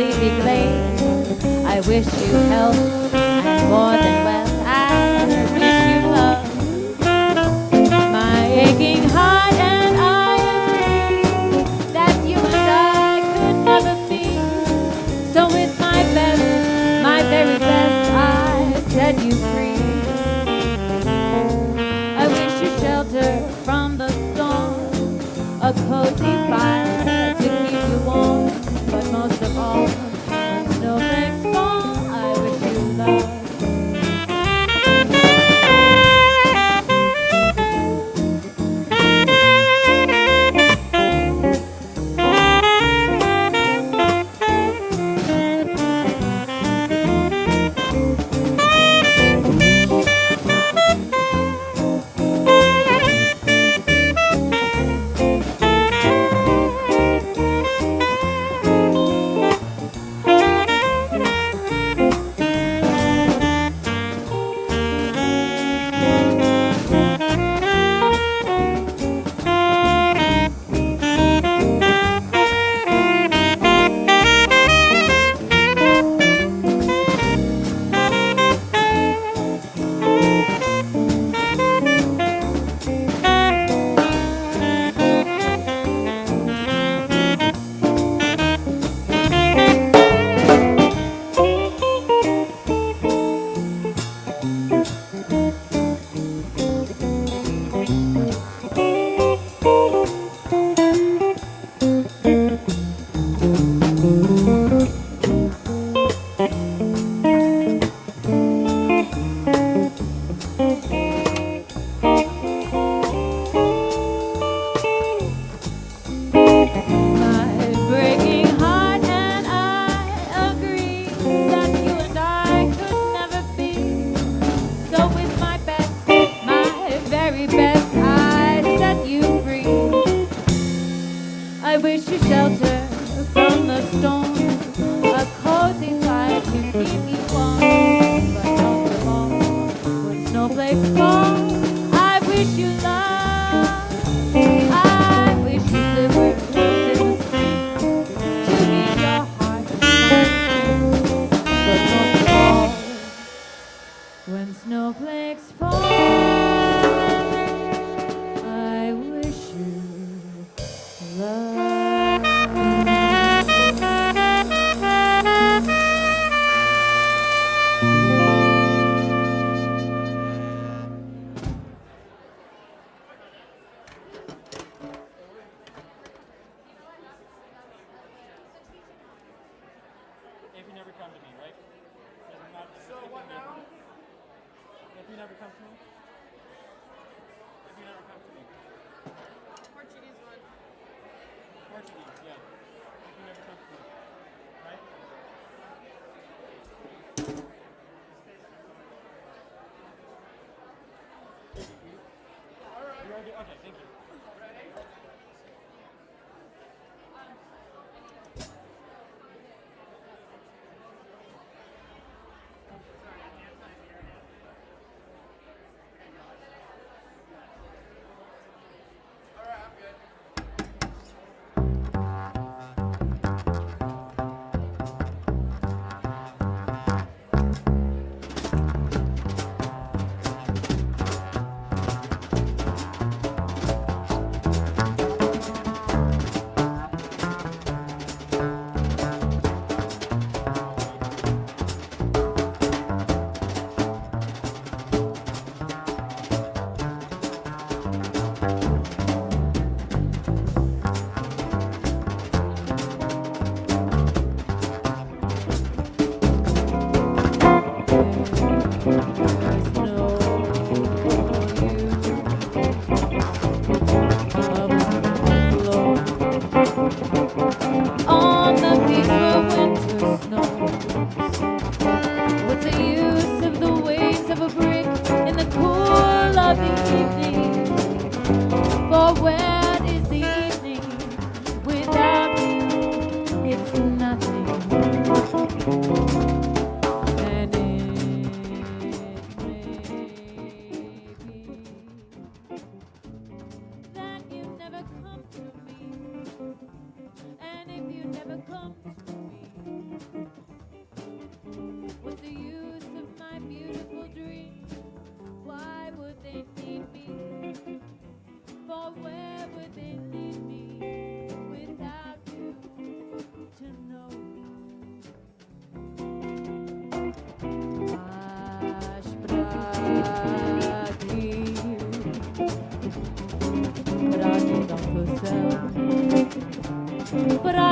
leafy glade. I wish you health and more than wealth. I wish you love. My aching heart and I agree that you and I could never be. So with my best, my very best, I set you free. I wish you shelter from the storm, a cozy fire to keep you warm, but most of all, when snowflakes fall, I wish you love.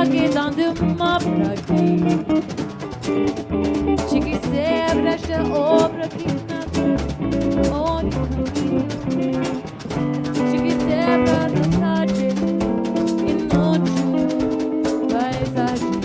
uma pra quem te que sempre esta obra que nada onde caminho te que sempre a vontade inútil paisagem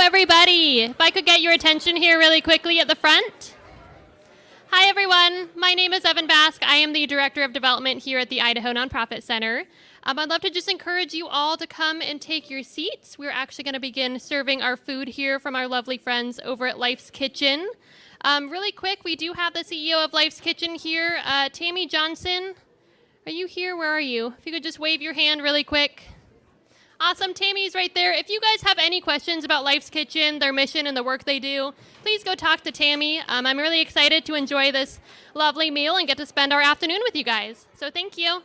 Everybody, if I could get your attention here really quickly at the front. Hi, everyone. My name is Evan Bask. I am the Director of Development here at the Idaho Nonprofit Center. I'd love to just encourage you all to come and take your seats. We're actually going to begin serving our food here from our lovely friends over at Life's Kitchen. Really quick, we do have the CEO of Life's Kitchen here, Tammy Johnson. Are you here? Where are you? If you could just wave your hand really quick. Awesome, Tammy's right there. If you guys have any questions about Life's Kitchen, their mission, and the work they do, please go talk to Tammy. I'm really excited to enjoy this lovely meal and get to spend our afternoon with you guys. So thank you.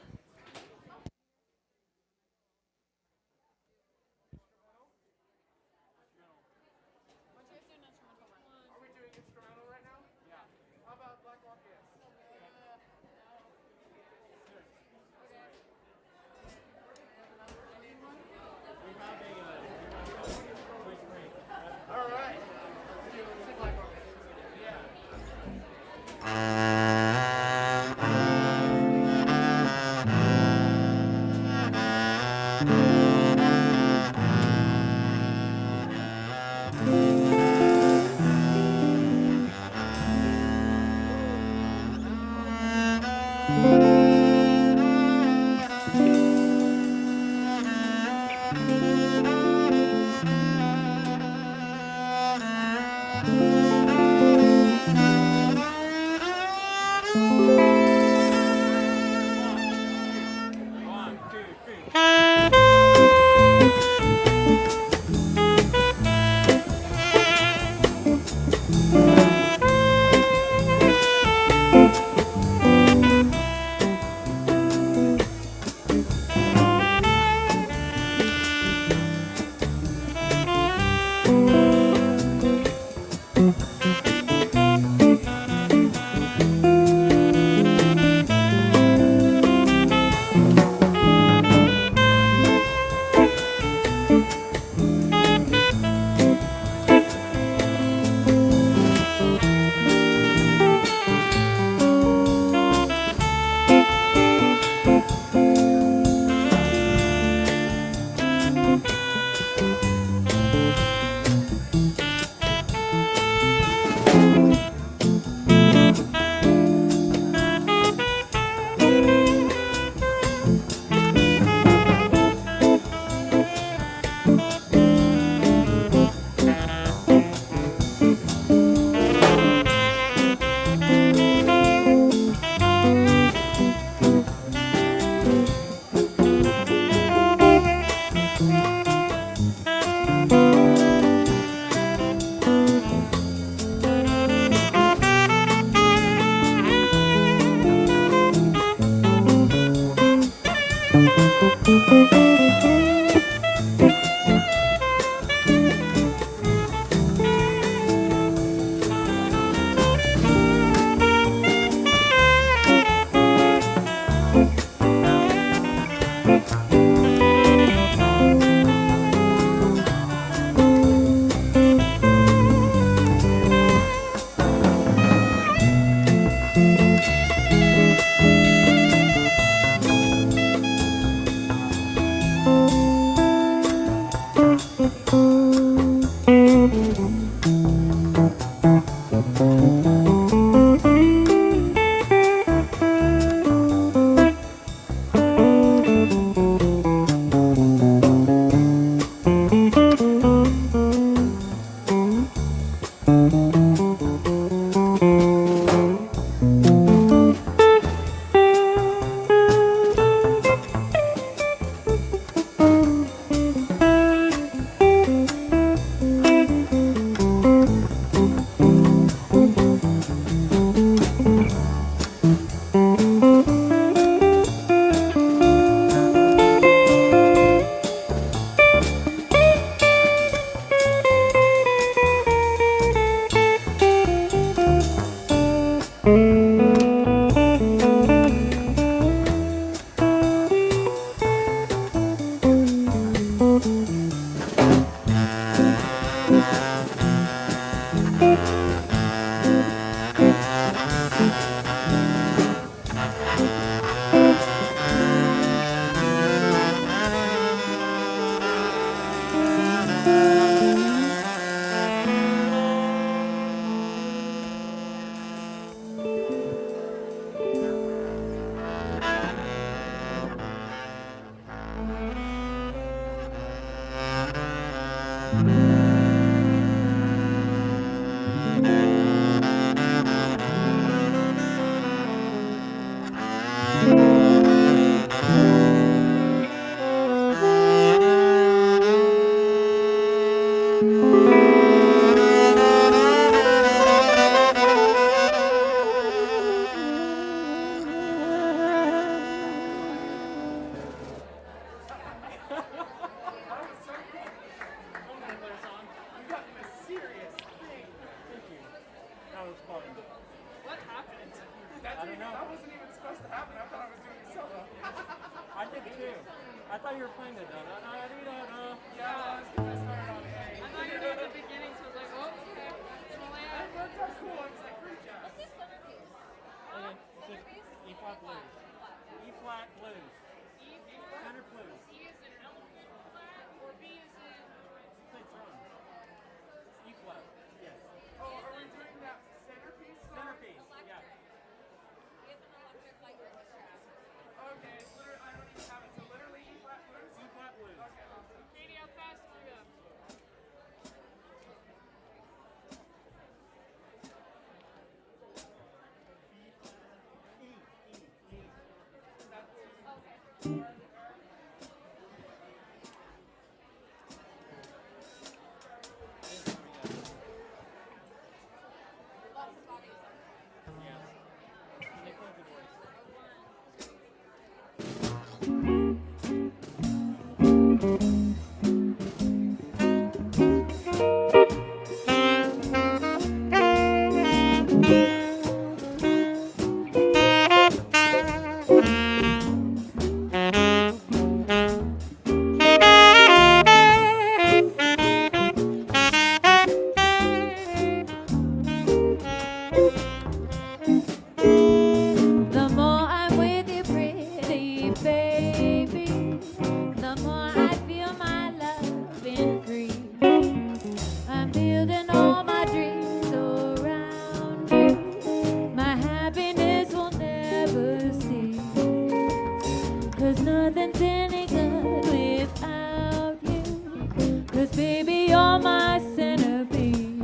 'cause baby, you're my centerpiece.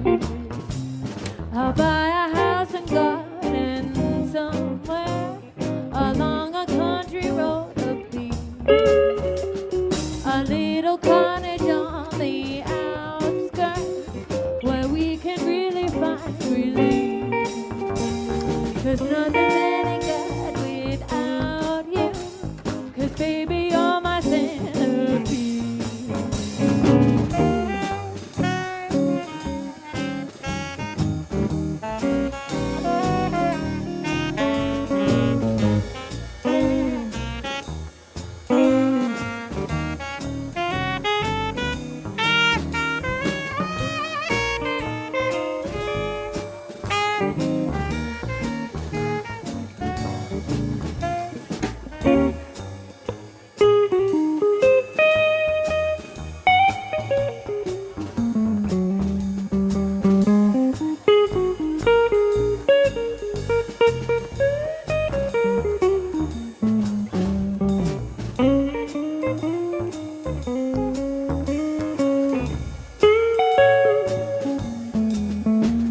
I'll buy a house and garden somewhere along a country road of peace. A little cottage on the outskirts where we can really find relief. 'Cause nothing's any good without you. 'Cause baby, you're my centerpiece.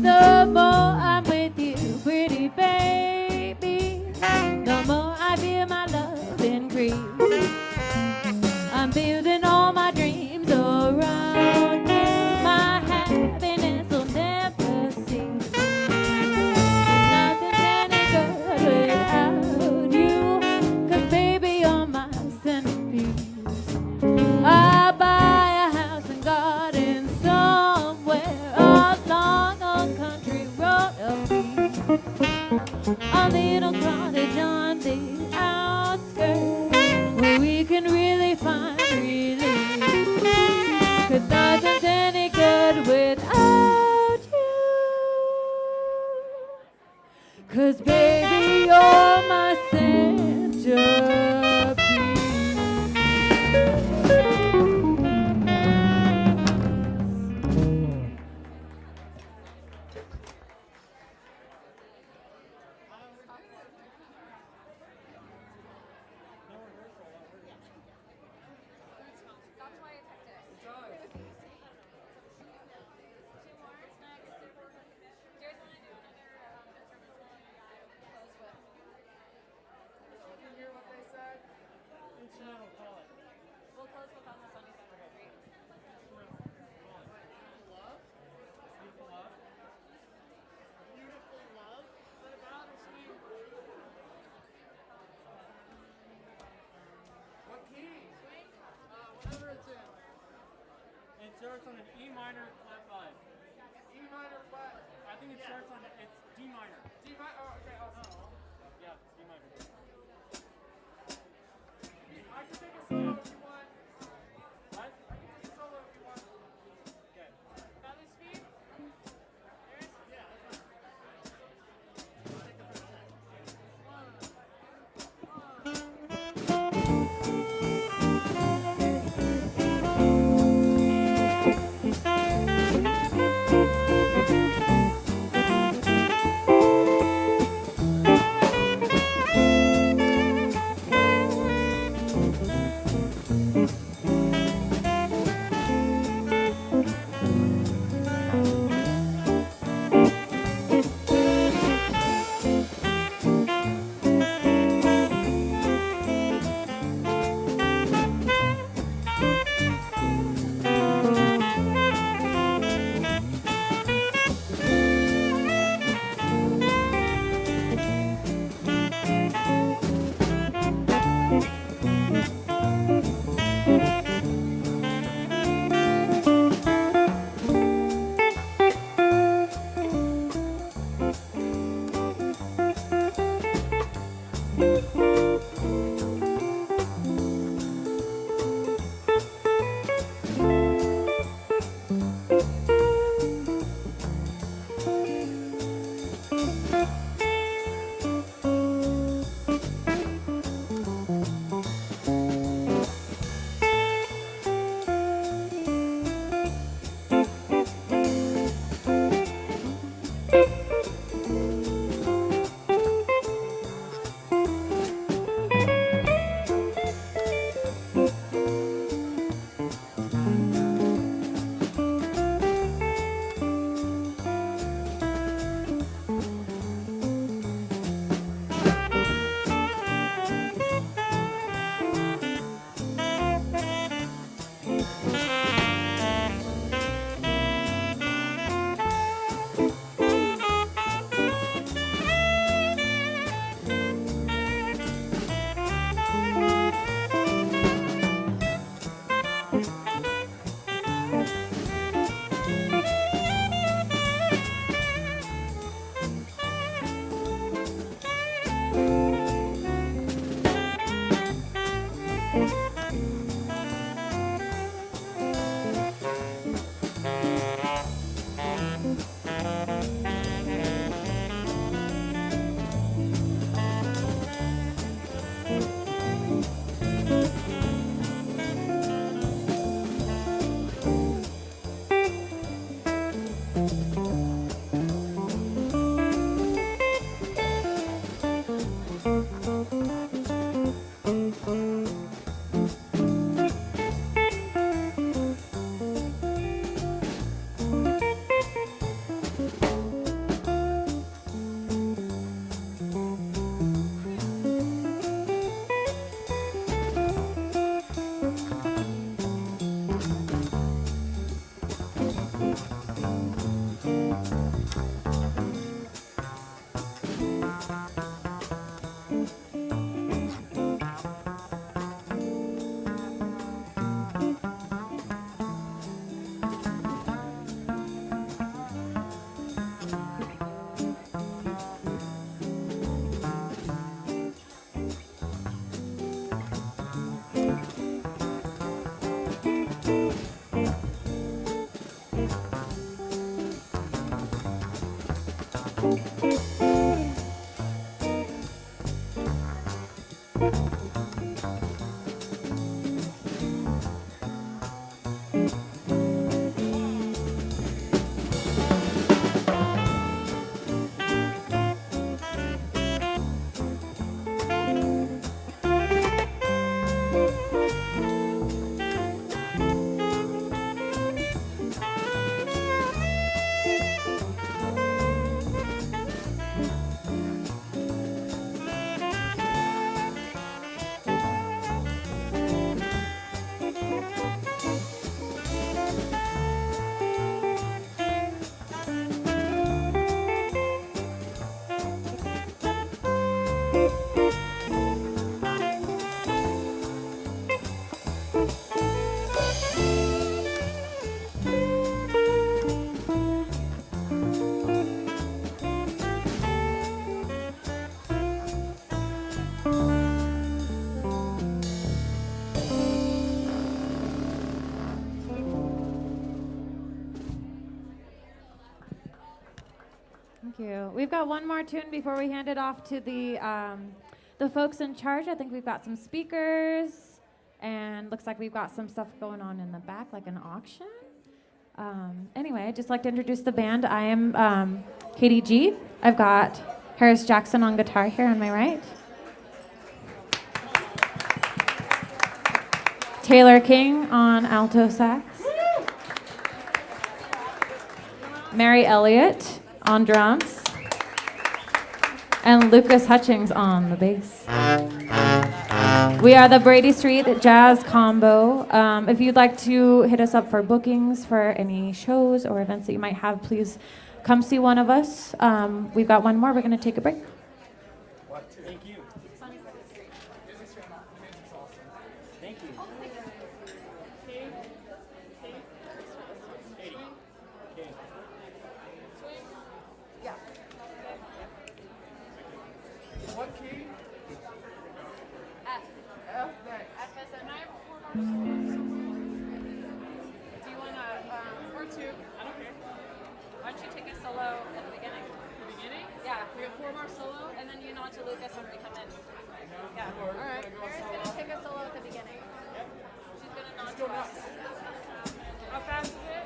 The more I'm with you, pretty baby, the more I feel my love increase. I'm building all my dreams around you. My happiness will never cease. Nothing's any good without you. 'Cause baby, you're my centerpiece. I'll buy a house and garden somewhere along a country road of peace. A little cottage on the outskirts where we can really find relief. 'Cause nothing's any good without you. 'Cause baby, you're my centerpiece. It starts on an E minor flat 5. E minor flat. I think it starts on it's D minor. D minor. Oh, okay. Awesome. Yeah, D minor. I can take a solo if you want. What? I can take a solo if you want. Okay. Belly speed. Yeah, that's fine. Take the first track. Thank you. We've got one more tune before we hand it off to the folks in charge. I think we've got some speakers, and looks like we've got some stuff going on in the back, like an auction. Anyway, I'd just like to introduce the band. I am Katie G. I've got Harris Jackson on guitar here on my right. Taylor King on alto sax. Mary Elliott on drums. And Lucas Hutchings on the bass. We are the Brady Street Jazz Combo. If you'd like to hit us up for bookings for any shows or events that you might have, please come see one of us. We've got one more. We're going to take a break. Thank you. Thank you. What key? F. F next. F is a nine. Do you want to, or two? I don't care. Why don't you take a solo at the beginning? The beginning? Yeah. We have 4 more solo. And then you nod to Lucas when we come in. Yeah. All right. Mary's going to take a solo at the beginning. She's going to nod Go to us. nuts. How fast is it?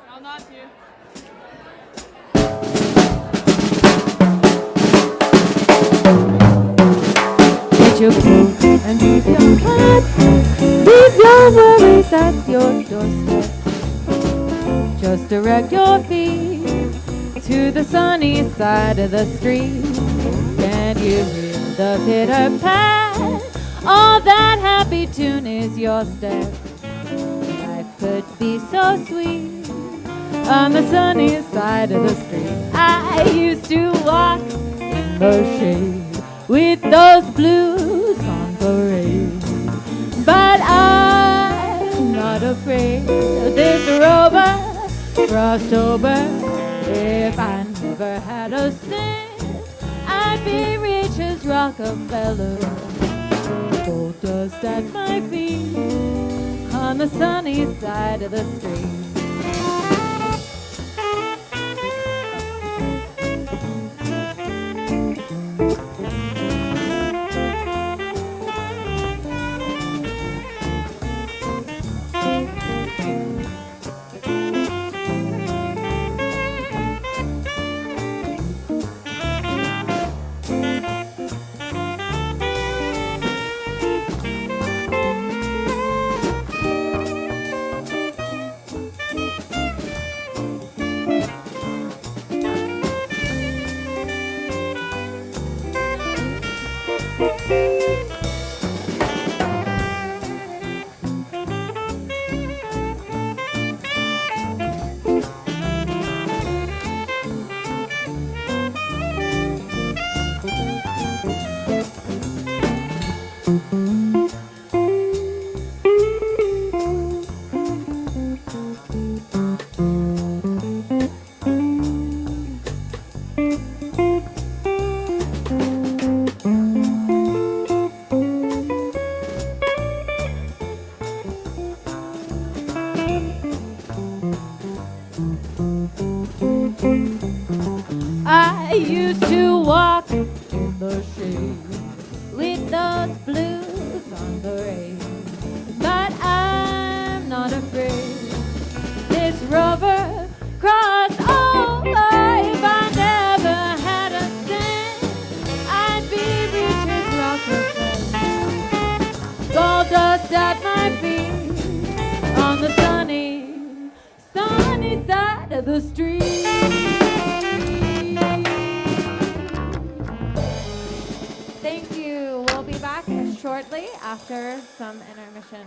I'll nod to you. Get your coat and leave your hat. Leave your worries at your doorstep. Just direct your feet to the sunny side of the street. Can you hear the pitter pat? All that happy tune is your step. Life could be so sweet on the sunny side of the street. I used to walk in the shade with those blues on parade, but I'm not afraid of this rover, frost over. If I never had a cent, I'd be rich as Rockefeller. Gold dust at my feet on the sunny side of the street. used to walk in the shade with those blues on the rain. But I'm not afraid. This rover crossed over. If I never had a cent, I'd be rich as Rockefeller. Gold dust at my feet on the sunny side of the street. Thank you. We'll be back shortly after some intermission.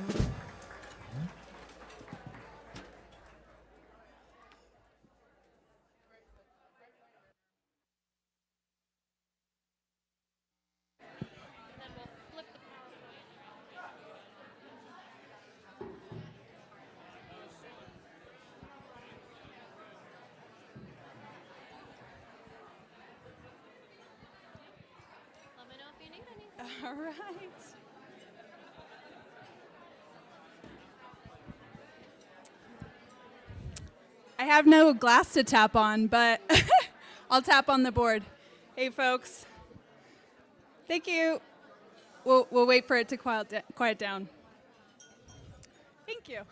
Let me know if you need anything. All right. I have no glass to tap on, but I'll tap on the board. Hey, folks. Thank you. We'll wait for it to quiet down. Thank you.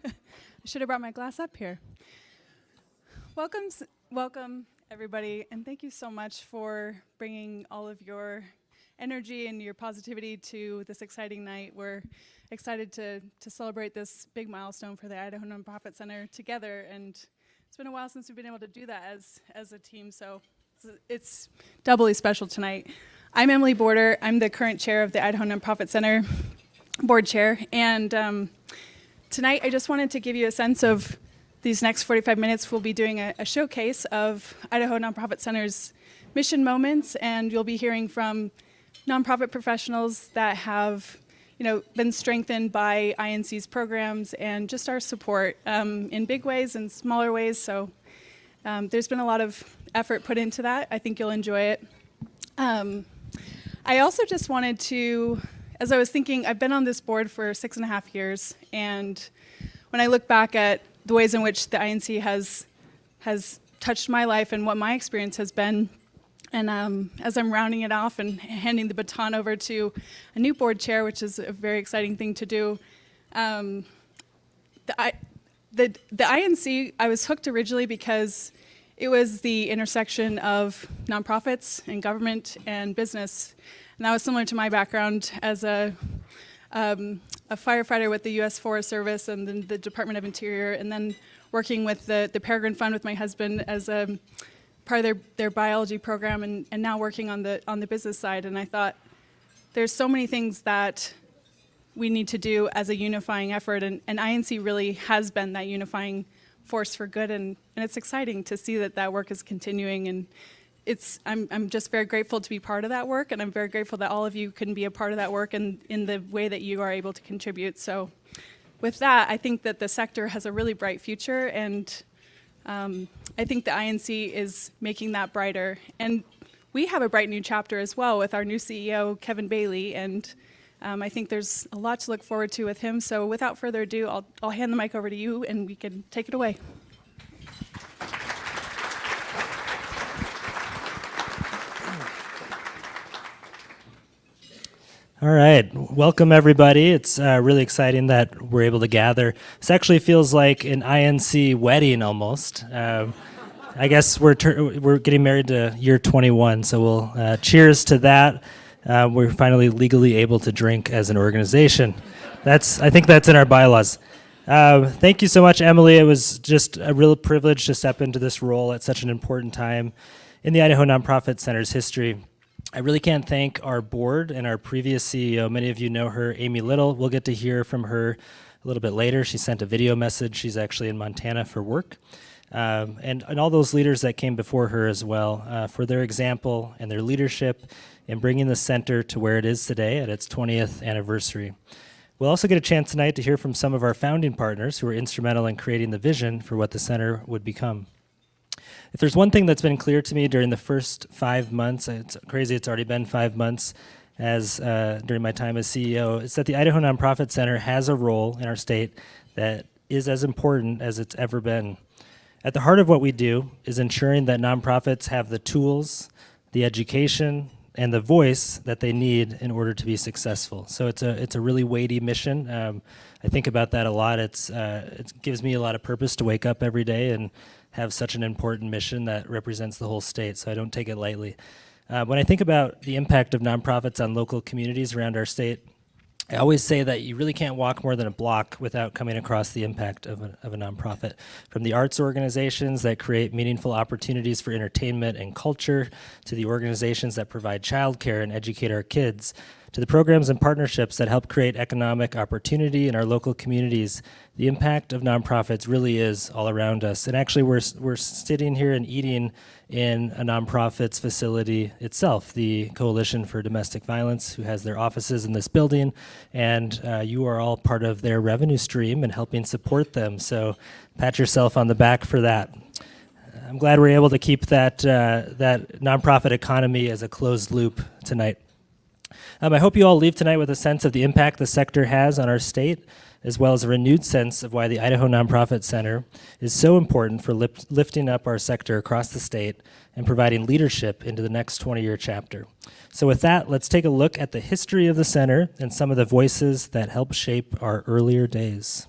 I should have brought my glass up here. Welcome, everybody, and thank you so much for bringing all of your energy and your positivity to this exciting night. We're excited to celebrate this big milestone for the Idaho Nonprofit Center together, and it's been a while since we've been able to do that as a team, so it's doubly special tonight. I'm Emily Border. I'm the current chair of the Idaho Nonprofit Center, board chair, and tonight I just wanted to give you a sense of these next 45 minutes. We'll be doing a showcase of Idaho Nonprofit Center's mission moments, and you'll be hearing from nonprofit professionals that have been strengthened by INC's programs and just our support in big ways and smaller ways. So there's been a lot of effort put into that. I think you'll enjoy it. I also just wanted to, as I was thinking, I've been on this board for 6.5 years, and when I look back at the ways in which the INC has touched my life and what my experience has been, and as I'm rounding it off and handing the baton over to a new board chair, which is a very exciting thing to do, the INC, I was hooked originally because it was the intersection of nonprofits and government and business, and that was similar to my background as a firefighter with the U.S. Forest Service and then the Department of Interior, and then working with the Peregrine Fund with my husband as a part of their biology program, and now working on the business side. And I thought there's so many things that we need to do as a unifying effort, and INC really has been that unifying force for good, and it's exciting to see that work is continuing, and I'm just very grateful to be part of that work, and I'm very grateful that all of you can be a part of that work in the way that you are able to contribute. So with that, I think that the sector has a really bright future, and I think the INC is making that brighter. And we have a bright new chapter as well with our new CEO, Kevin Bailey, and I think there's a lot to look forward to with him. So without further ado, I'll hand the mic over to you, and we can take it away. All right, welcome everybody. It's really exciting that we're able to gather. This actually feels like an INC wedding almost. I guess we're getting married to year 21, so we'll cheers to that. We're finally legally able to drink as an organization. I think that's in our bylaws. Thank you so much, Emily. It was just a real privilege to step into this role at such an important time in the Idaho Nonprofit Center's history. I really can't thank our board and our previous CEO. Many of you know her, Amy Little. We'll get to hear from her a little bit later. She sent a video message. She's actually in Montana for work. And all those leaders that came before her as well for their example and their leadership in bringing the center to where it is today at its 20th anniversary. We'll also get a chance tonight to hear from some of our founding partners who were instrumental in creating the vision for what the center would become. If there's one thing that's been clear to me during the first 5 months, it's crazy it's already been 5 months during my time as CEO, it's that the Idaho Nonprofit Center has a role in our state that is as important as it's ever been. At the heart of what we do is ensuring that nonprofits have the tools, the education, and the voice that they need in order to be successful. So it's a really weighty mission. I think about that a lot. It gives me a lot of purpose to wake up every day and have such an important mission that represents the whole state, so I don't take it lightly. When I think about the impact of nonprofits on local communities around our state, I always say that you really can't walk more than a block without coming across the impact of a nonprofit. From the arts organizations that create meaningful opportunities for entertainment and culture, to the organizations that provide childcare and educate our kids, to the programs and partnerships that help create economic opportunity in our local communities, the impact of nonprofits really is all around us. And actually, we're sitting here and eating in a nonprofit's facility itself, the Coalition for Domestic Violence, who has their offices in this building, and you are all part of their revenue stream and helping support them. So pat yourself on the back for that. I'm glad we're able to keep that nonprofit economy as a closed loop tonight. I hope you all leave tonight with a sense of the impact the sector has on our state, as well as a renewed sense of why the Idaho Nonprofit Center is so important for lifting up our sector across the state and providing leadership into the next 20-year chapter. So with that, let's take a look at the history of the center and some of the voices that helped shape our earlier days.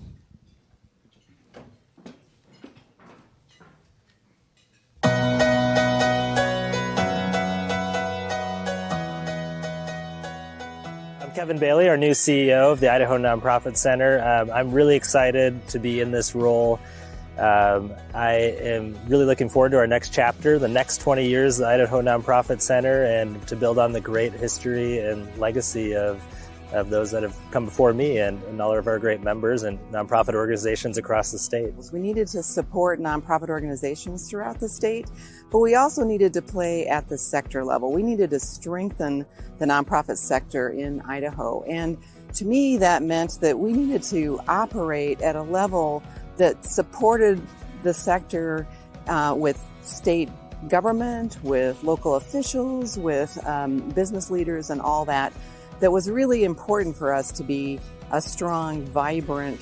Kevin Bailey, our new CEO of the Idaho Nonprofit Center. I'm really excited to be in this role. I am really looking forward to our next chapter, the next 20 years of the Idaho Nonprofit Center, and to build on the great history and legacy of those that have come before me and all of our great members and nonprofit organizations across the state. We needed to support nonprofit organizations throughout the state, but we also needed to play at the sector level. We needed to strengthen the nonprofit sector in Idaho. And to me, that meant that we needed to operate at a level that supported the sector with state government, with local officials, with business leaders and all that. That was really important for us to be a strong, vibrant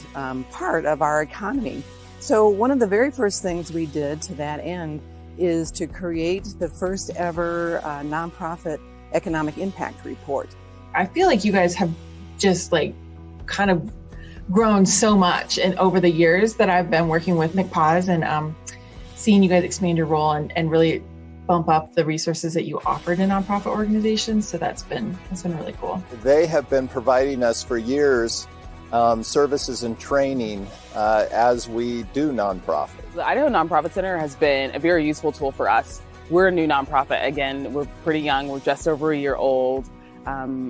part of our economy. So one of the very first things we did to that end is to create the first ever nonprofit economic impact report. I feel like you guys have just kind of grown so much and over the years that I've been working with McPaws and seeing you guys expand your role and really bump up the resources that you offer to nonprofit organizations. So that's been really cool. They have been providing us for years services and training as we do nonprofit. The Idaho Nonprofit Center has been a very useful tool for us. We're a new nonprofit. Again, we're pretty young. We're just over a year old.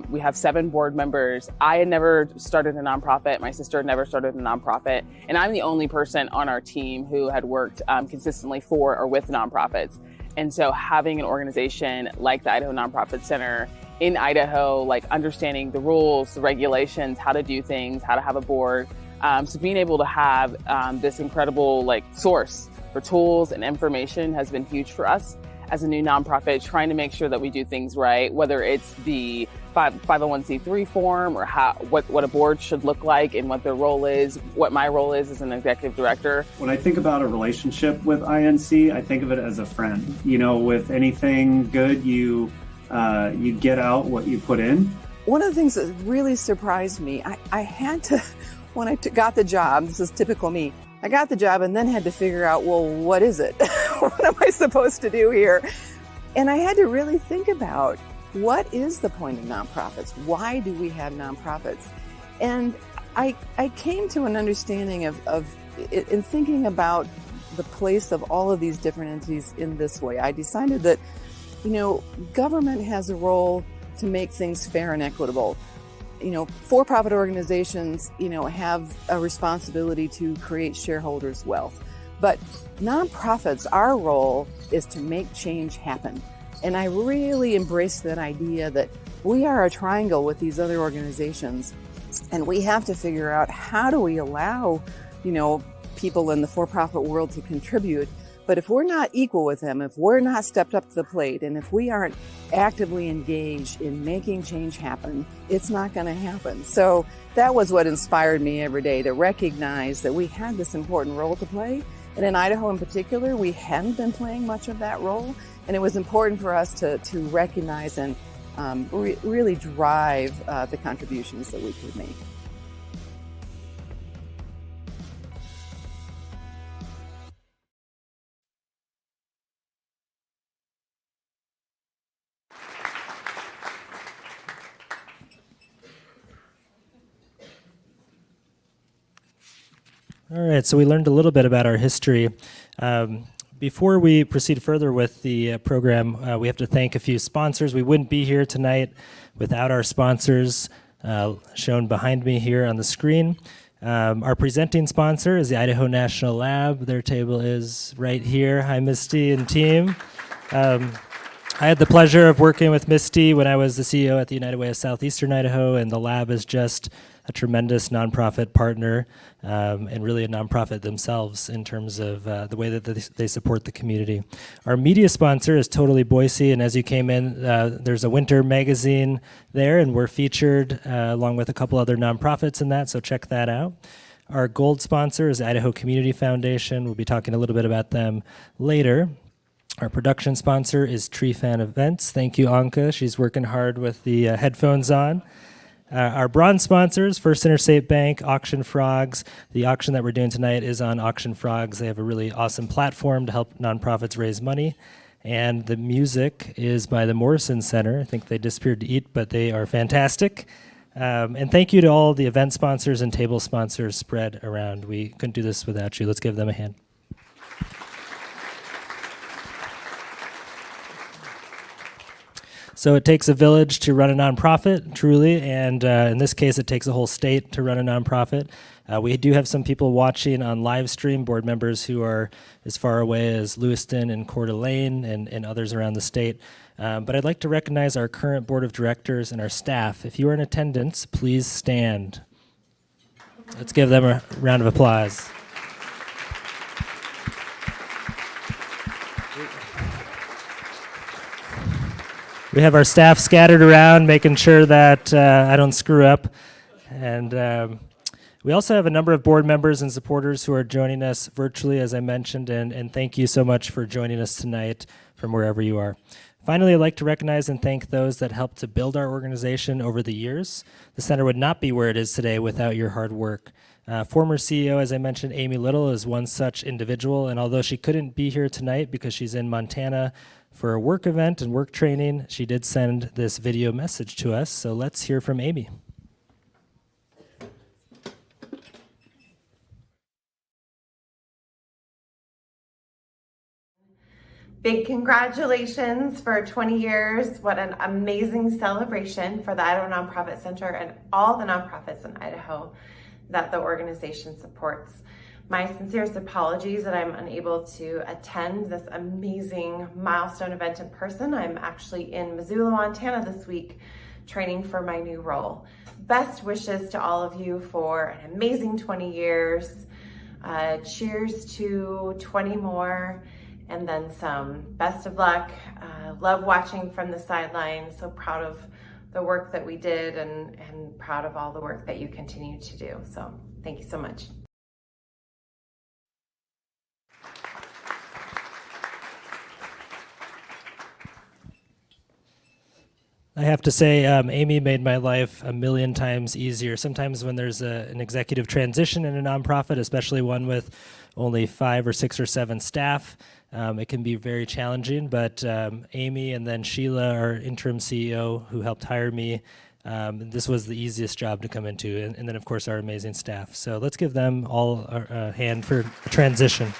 We have 7 board members. I had never started a nonprofit. My sister had never started a nonprofit. And I'm the only person on our team who had worked consistently for or with nonprofits. And so having an organization like the Idaho Nonprofit Center in Idaho, understanding the rules, the regulations, how to do things, how to have a board. So being able to have this incredible source for tools and information has been huge for us as a new nonprofit, trying to make sure that we do things right, whether it's the 501c3 form or what a board should look like and what their role is, what my role is as an executive director. When I think about a relationship with INC, I think of it as a friend. With anything good, you get out what you put in. One of the things that really surprised me, I had to, when I got the job, this is typical me, I got the job and then had to figure out, well, what is it? What am I supposed to do here? And I had to really think about, what is the point of nonprofits? Why do we have nonprofits? And I came to an understanding of in thinking about the place of all of these different entities in this way. I decided that, government has a role to make things fair and equitable. For-profit organizations, have a responsibility to create shareholders' wealth. But nonprofits, our role is to make change happen. And I really embraced that idea that we are a triangle with these other organizations, and we have to figure out how do we allow, people in the for-profit world to contribute. But if we're not equal with them, if we're not stepped up to the plate, and if we aren't actively engaged in making change happen, it's not going to happen. So that was what inspired me every day, to recognize that we had this important role to play And in Idaho in particular, we hadn't been playing much of that role, and it was important for us to recognize and really drive the contributions that we could make. All right, so we learned a little bit about our history. Before we proceed further with the program, we have to thank a few sponsors. We wouldn't be here tonight without our sponsors shown behind me here on the screen. Our presenting sponsor is the Idaho National Lab. Their table is right here. Hi, Misty and team. I had the pleasure of working with Misty when I was the CEO at the United Way of Southeastern Idaho, and the lab is just a tremendous nonprofit partner and really a nonprofit themselves in terms of the way that they support the community. Our media sponsor is Totally Boise, and as you came in, there's a winter magazine there, and we're featured along with a couple other nonprofits in that, so check that out. Our gold sponsor is Idaho Community Foundation. We'll be talking a little bit about them later. Our production sponsor is Tree Fan Events. Thank you, Anka. She's working hard with the headphones on. Our bronze sponsors, First Interstate Bank, Auction Frogs. The auction that we're doing tonight is on Auction Frogs. They have a really awesome platform to help nonprofits raise money. And the music is by the Morrison Center. I think they disappeared to eat, but they are fantastic. And thank you to all the event sponsors and table sponsors spread around. We couldn't do this without you. Let's give them a hand. So it takes a village to run a nonprofit, truly, and in this case, it takes a whole state to run a nonprofit. We do have some people watching on live stream, board members who are as far away as Lewiston and Coeur d'Alene and others around the state. But I'd like to recognize our current board of directors and our staff. If you are in attendance, please stand. Let's give them a round of applause. We have our staff scattered around, making sure that I don't screw up. And we also have a number of board members and supporters who are joining us virtually, as I mentioned, and thank you so much for joining us tonight from wherever you are. Finally, I'd like to recognize and thank those that helped to build our organization over the years. The center would not be where it is today without your hard work. Former CEO, as I mentioned, Amy Little, is one such individual, and although she couldn't be here tonight because she's in Montana for a work event and work training, she did send this video message to us, so let's hear from Amy. Big congratulations for 20 years. What an amazing celebration for the Idaho Nonprofit Center and all the nonprofits in Idaho that the organization supports. My sincerest apologies that I'm unable to attend this amazing milestone event in person. I'm actually in Missoula, Montana this week, training for my new role. Best wishes to all of you for an amazing 20 years. Cheers to 20 more. And then some. Best of luck. Love watching from the sidelines. So proud of the work that we did and proud of all the work that you continue to do. So thank you so much. I have to say, Amy made my life a million times easier. Sometimes when there's an executive transition in a nonprofit, especially one with only 5 or 6 or 7 staff, it can be very challenging. But Amy and then Sheila, our interim CEO, who helped hire me, this was the easiest job to come into. And then, of course, our amazing staff. So let's give them all a hand for a transition.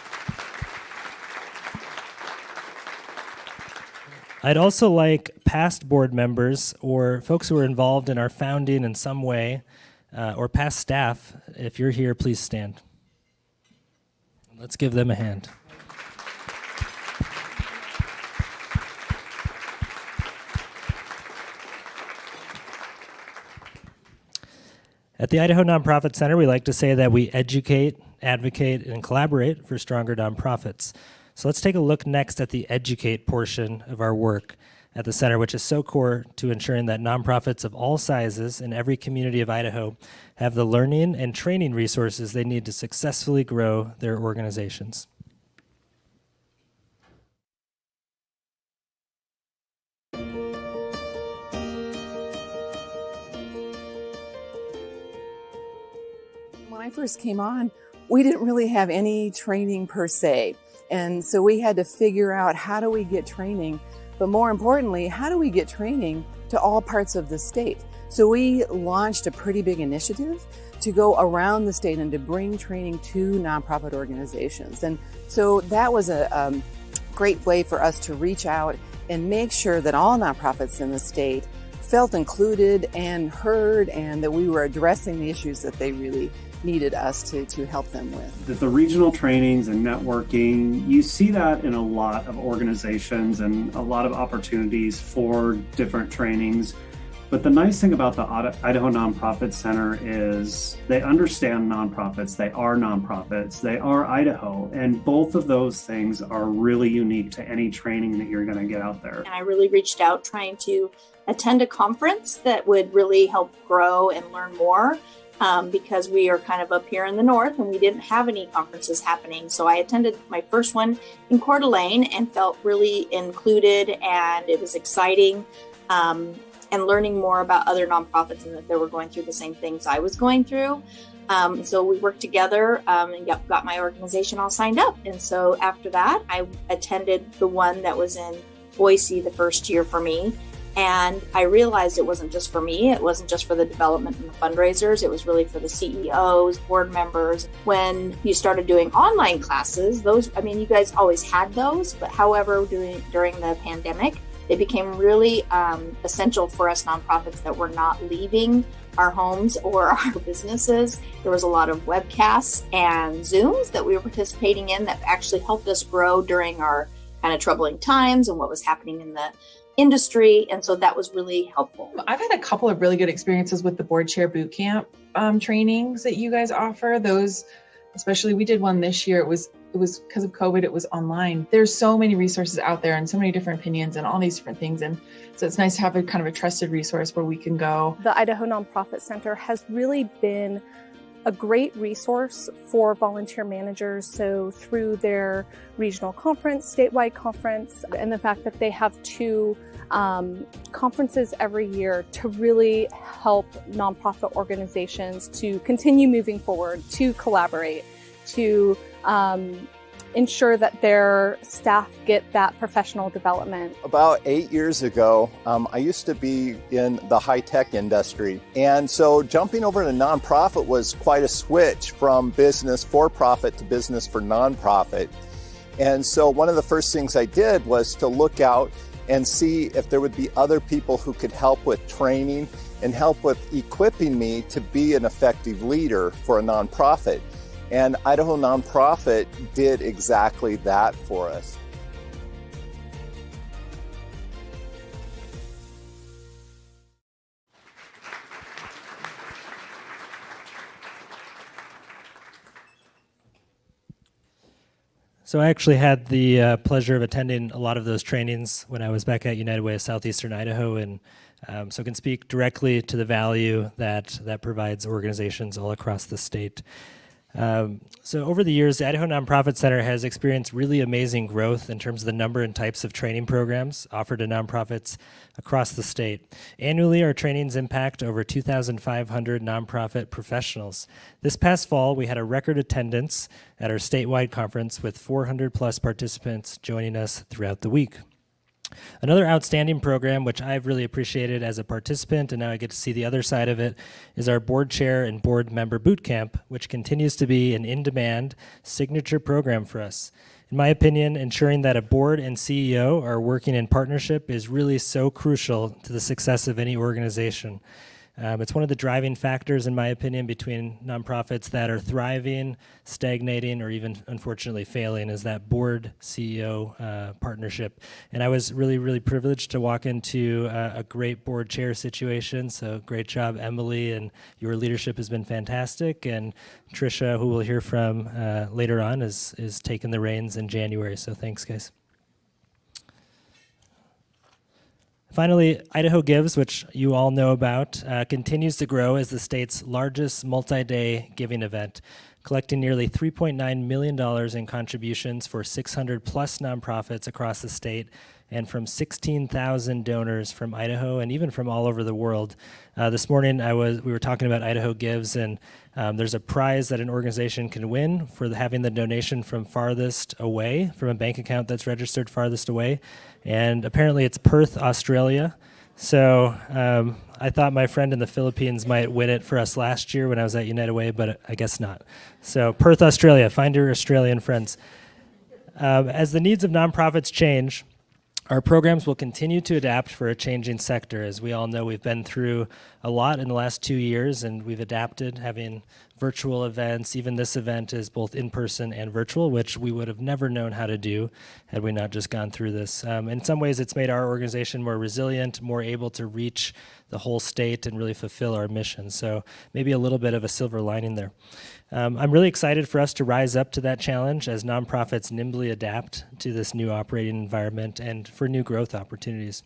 I'd also like past board members or folks who were involved in our founding in some way, or past staff, if you're here, please stand. Let's give them a hand. At the Idaho Nonprofit Center, we like to say that we educate, advocate, and collaborate for stronger nonprofits. So let's take a look next at the educate portion of our work at the center, which is so core to ensuring that nonprofits of all sizes in every community of Idaho have the learning and training resources they need to successfully grow their organizations. first came on, we didn't really have any training per se. And so we had to figure out, how do we get training? But more importantly, how do we get training to all parts of the state? So we launched a pretty big initiative to go around the state and to bring training to nonprofit organizations. And so that was a great way for us to reach out and make sure that all nonprofits in the state felt included and heard, and that we were addressing the issues that they really needed us to help them with. The regional trainings and networking, you see that in a lot of organizations and a lot of opportunities for different trainings. But the nice thing about the Idaho Nonprofit Center is they understand nonprofits, they are nonprofits, they are Idaho, and both of those things are really unique to any training that you're going to get out there. And I really reached out trying to attend a conference that would really help grow and learn more. Because we are kind of up here in the north and we didn't have any conferences happening. So I attended my first one in Coeur d'Alene and felt really included, and it was exciting, and learning more about other nonprofits and that they were going through the same things I was going through. So we worked together and got my organization all signed up. And so after that, I attended the one that was in Boise the first year for me. And I realized it wasn't just for me. It wasn't just for the development and the fundraisers. It was really for the CEOs, board members. When you started doing online classes, you guys always had those, but however, during the pandemic, they became really essential for us nonprofits that were not leaving our homes or our businesses. There was a lot of webcasts and Zooms that we were participating in that actually helped us grow during our kind of troubling times and what was happening in the industry. And so that was really helpful. I've had a couple of really good experiences with the board chair boot camp trainings that you guys offer. Those, especially, we did one this year. It was because of COVID, it was online. There's so many resources out there and so many different opinions and all these different things. And so it's nice to have a kind of a trusted resource where we can go. The Idaho Nonprofit Center has really been a great resource for volunteer managers. So through their regional conference, statewide conference, and the fact that they have two conferences every year to really help nonprofit organizations to continue moving forward, to collaborate, to ensure that their staff get that professional development. About 8 years ago, I used to be in the high-tech industry. And so jumping over to nonprofit was quite a switch from business for profit to business for nonprofit. And so one of the first things I did was to look out and see if there would be other people who could help with training and help with equipping me to be an effective leader for a nonprofit. And Idaho Nonprofit did exactly that for us. So I actually had the pleasure of attending a lot of those trainings when I was back at United Way of Southeastern Idaho, and so can speak directly to the value that provides organizations all across the state. So over the years, the Idaho Nonprofit Center has experienced really amazing growth in terms of the number and types of training programs offered to nonprofits across the state. Annually, our trainings impact over 2,500 nonprofit professionals. This past fall, we had a record attendance at our statewide conference with 400 plus participants joining us throughout the week. Another outstanding program, which I've really appreciated as a participant, and now I get to see the other side of it, is our board chair and board member boot camp, which continues to be an in-demand signature program for us. In my opinion, ensuring that a board and CEO are working in partnership is really so crucial to the success of any organization. It's one of the driving factors, in my opinion, between nonprofits that are thriving, stagnating, or even, unfortunately, failing, is that board-CEO partnership. And I was really, really privileged to walk into a great board chair situation, so great job, Emily, and your leadership has been fantastic. And Tricia, who we'll hear from later on, is taking the reins in January, so thanks, guys. Finally, Idaho Gives, which you all know about, continues to grow as the state's largest multi-day giving event, collecting nearly $3.9 million in contributions for 600 plus nonprofits across the state and from 16,000 donors from Idaho and even from all over the world. This morning we were talking about Idaho Gives, and there's a prize that an organization can win for having the donation from farthest away, from a bank account that's registered farthest away. And apparently it's Perth, Australia. So I thought my friend in the Philippines might win it for us last year when I was at United Way, but I guess not. So Perth, Australia, find your Australian friends. As the needs of nonprofits change, our programs will continue to adapt for a changing sector. As we all know, we've been through a lot in the last 2 years, and we've adapted, having virtual events. Even this event is both in-person and virtual, which we would have never known how to do had we not just gone through this. In some ways, it's made our organization more resilient, more able to reach the whole state and really fulfill our mission. So maybe a little bit of a silver lining there. I'm really excited for us to rise up to that challenge as nonprofits nimbly adapt to this new operating environment and for new growth opportunities.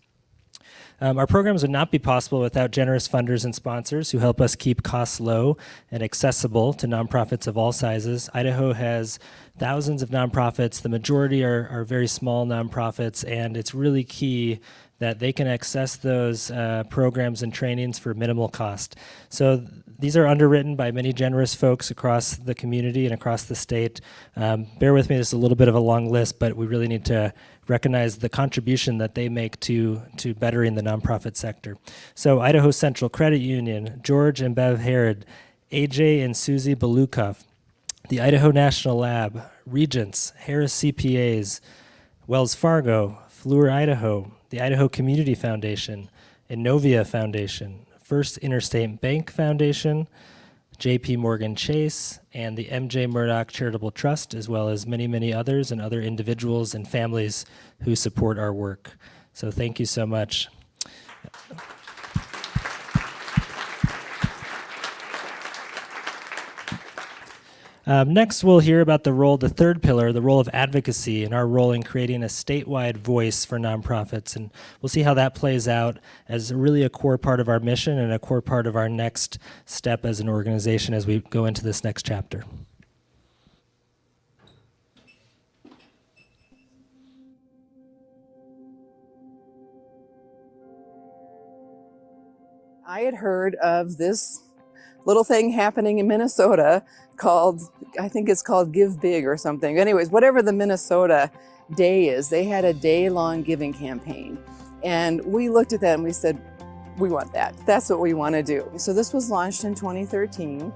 Our programs would not be possible without generous funders and sponsors who help us keep costs low and accessible to nonprofits of all sizes. Idaho has thousands of nonprofits. The majority are very small nonprofits, and it's really key that they can access those programs and trainings for minimal cost. So these are underwritten by many generous folks across the community and across the state. Bear with me, this is a little bit of a long list, but we really need to recognize the contribution that they make to bettering the nonprofit sector. So Idaho Central Credit Union, George and Bev Herod, AJ and Susie Belukov, the Idaho National Lab, Regents, Harris CPAs, Wells Fargo, Fluor Idaho, the Idaho Community Foundation, Innovia Foundation, First Interstate Bank Foundation, JP Morgan Chase, and the MJ Murdoch Charitable Trust, as well as many, many others and other individuals and families who support our work. So thank you so much. Next, we'll hear about the third pillar, the role of advocacy, and our role in creating a statewide voice for nonprofits. And we'll see how that plays out as really a core part of our mission and a core part of our next step as an organization as we go into this next chapter. I had heard of this little thing happening in Minnesota called, I think it's called Give Big or something. Anyways, whatever the Minnesota day is, they had a day-long giving campaign. And we looked at that and we said, we want that. That's what we want to do. So this was launched in 2013.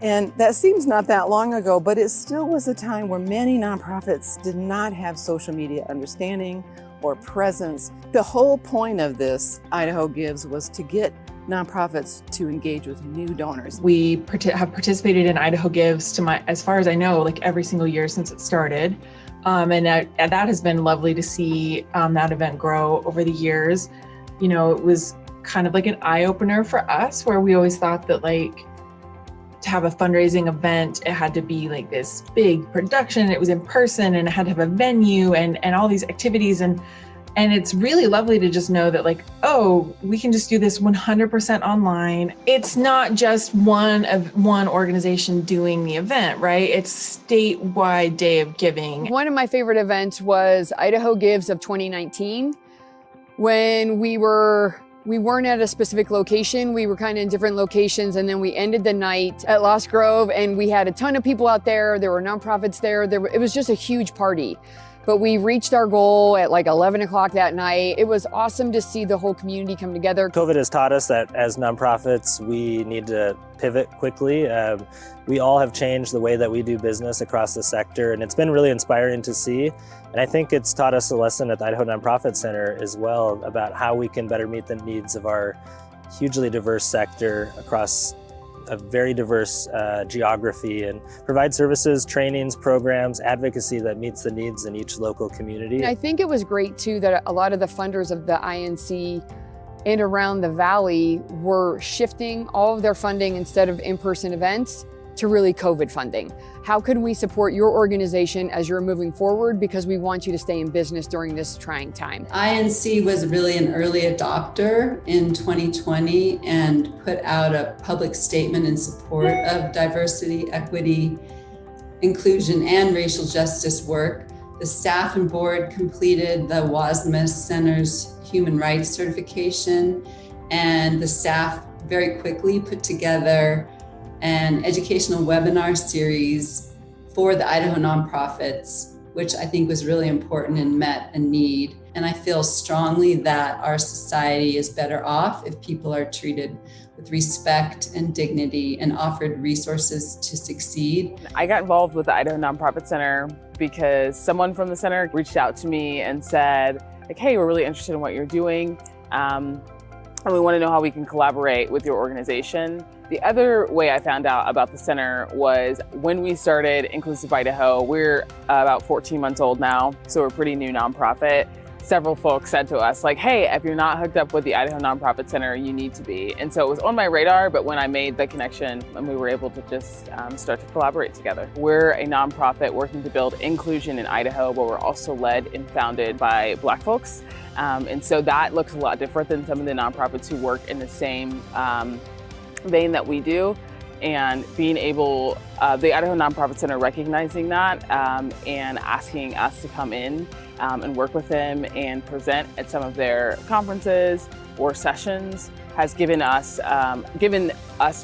And that seems not that long ago, but it still was a time where many nonprofits did not have social media understanding or presence. The whole point of this Idaho Gives was to get nonprofits to engage with new donors. We have participated in Idaho Gives as far as I know, like every single year since it started. And that has been lovely to see that event grow over the years. You know, it was kind of like an eye opener for us where we always thought that like to have a fundraising event, it had to be like this big production. It was in person and it had to have a venue and all these activities. And it's really lovely to just know that like, oh, we can just do this 100% online. It's not just one organization doing the event, right? It's statewide day of giving. One of my favorite events was Idaho Gives of 2019. When we weren't at a specific location, we were kind of in different locations, and then we ended the night at Lost Grove, and we had a ton of people out there. There were nonprofits there. It was just a huge party. But we reached our goal at like 11 o'clock that night. It was awesome to see the whole community come together. COVID has taught us that as nonprofits, we need to pivot quickly. We all have changed the way that we do business across the sector, and it's been really inspiring to see. And I think it's taught us a lesson at the Idaho Nonprofit Center as well about how we can better meet the needs of our hugely diverse sector across a very diverse geography, and provide services, trainings, programs, advocacy that meets the needs in each local community. I think it was great too that a lot of the funders of the INC and around the valley were shifting all of their funding instead of in-person events to really COVID funding. How can we support your organization as you're moving forward, because we want you to stay in business during this trying time? INC was really an early adopter in 2020 and put out a public statement in support of diversity, equity, inclusion, and racial justice work The staff and board completed the WASMS Center's Human Rights Certification, and the staff very quickly put together an educational webinar series for the Idaho nonprofits, which I think was really important and met a need. And I feel strongly that our society is better off if people are treated with respect and dignity and offered resources to succeed. I got involved with the Idaho Nonprofit Center because someone from the center reached out to me and said, like, hey, we're really interested in what you're doing. And we want to know how we can collaborate with your organization. The other way I found out about the center was when we started Inclusive Idaho. We're about 14 months old now, so we're a pretty new nonprofit. Several folks said to us, like, hey, if you're not hooked up with the Idaho Nonprofit Center, you need to be. And so it was on my radar, but when I made the connection, and we were able to just start to collaborate together. We're a nonprofit working to build inclusion in Idaho, but we're also led and founded by Black folks. And so that looks a lot different than some of the nonprofits who work in the same vein that we do. And being able, the Idaho Nonprofit Center recognizing that and asking us to come in and work with them and present at some of their conferences or sessions has given us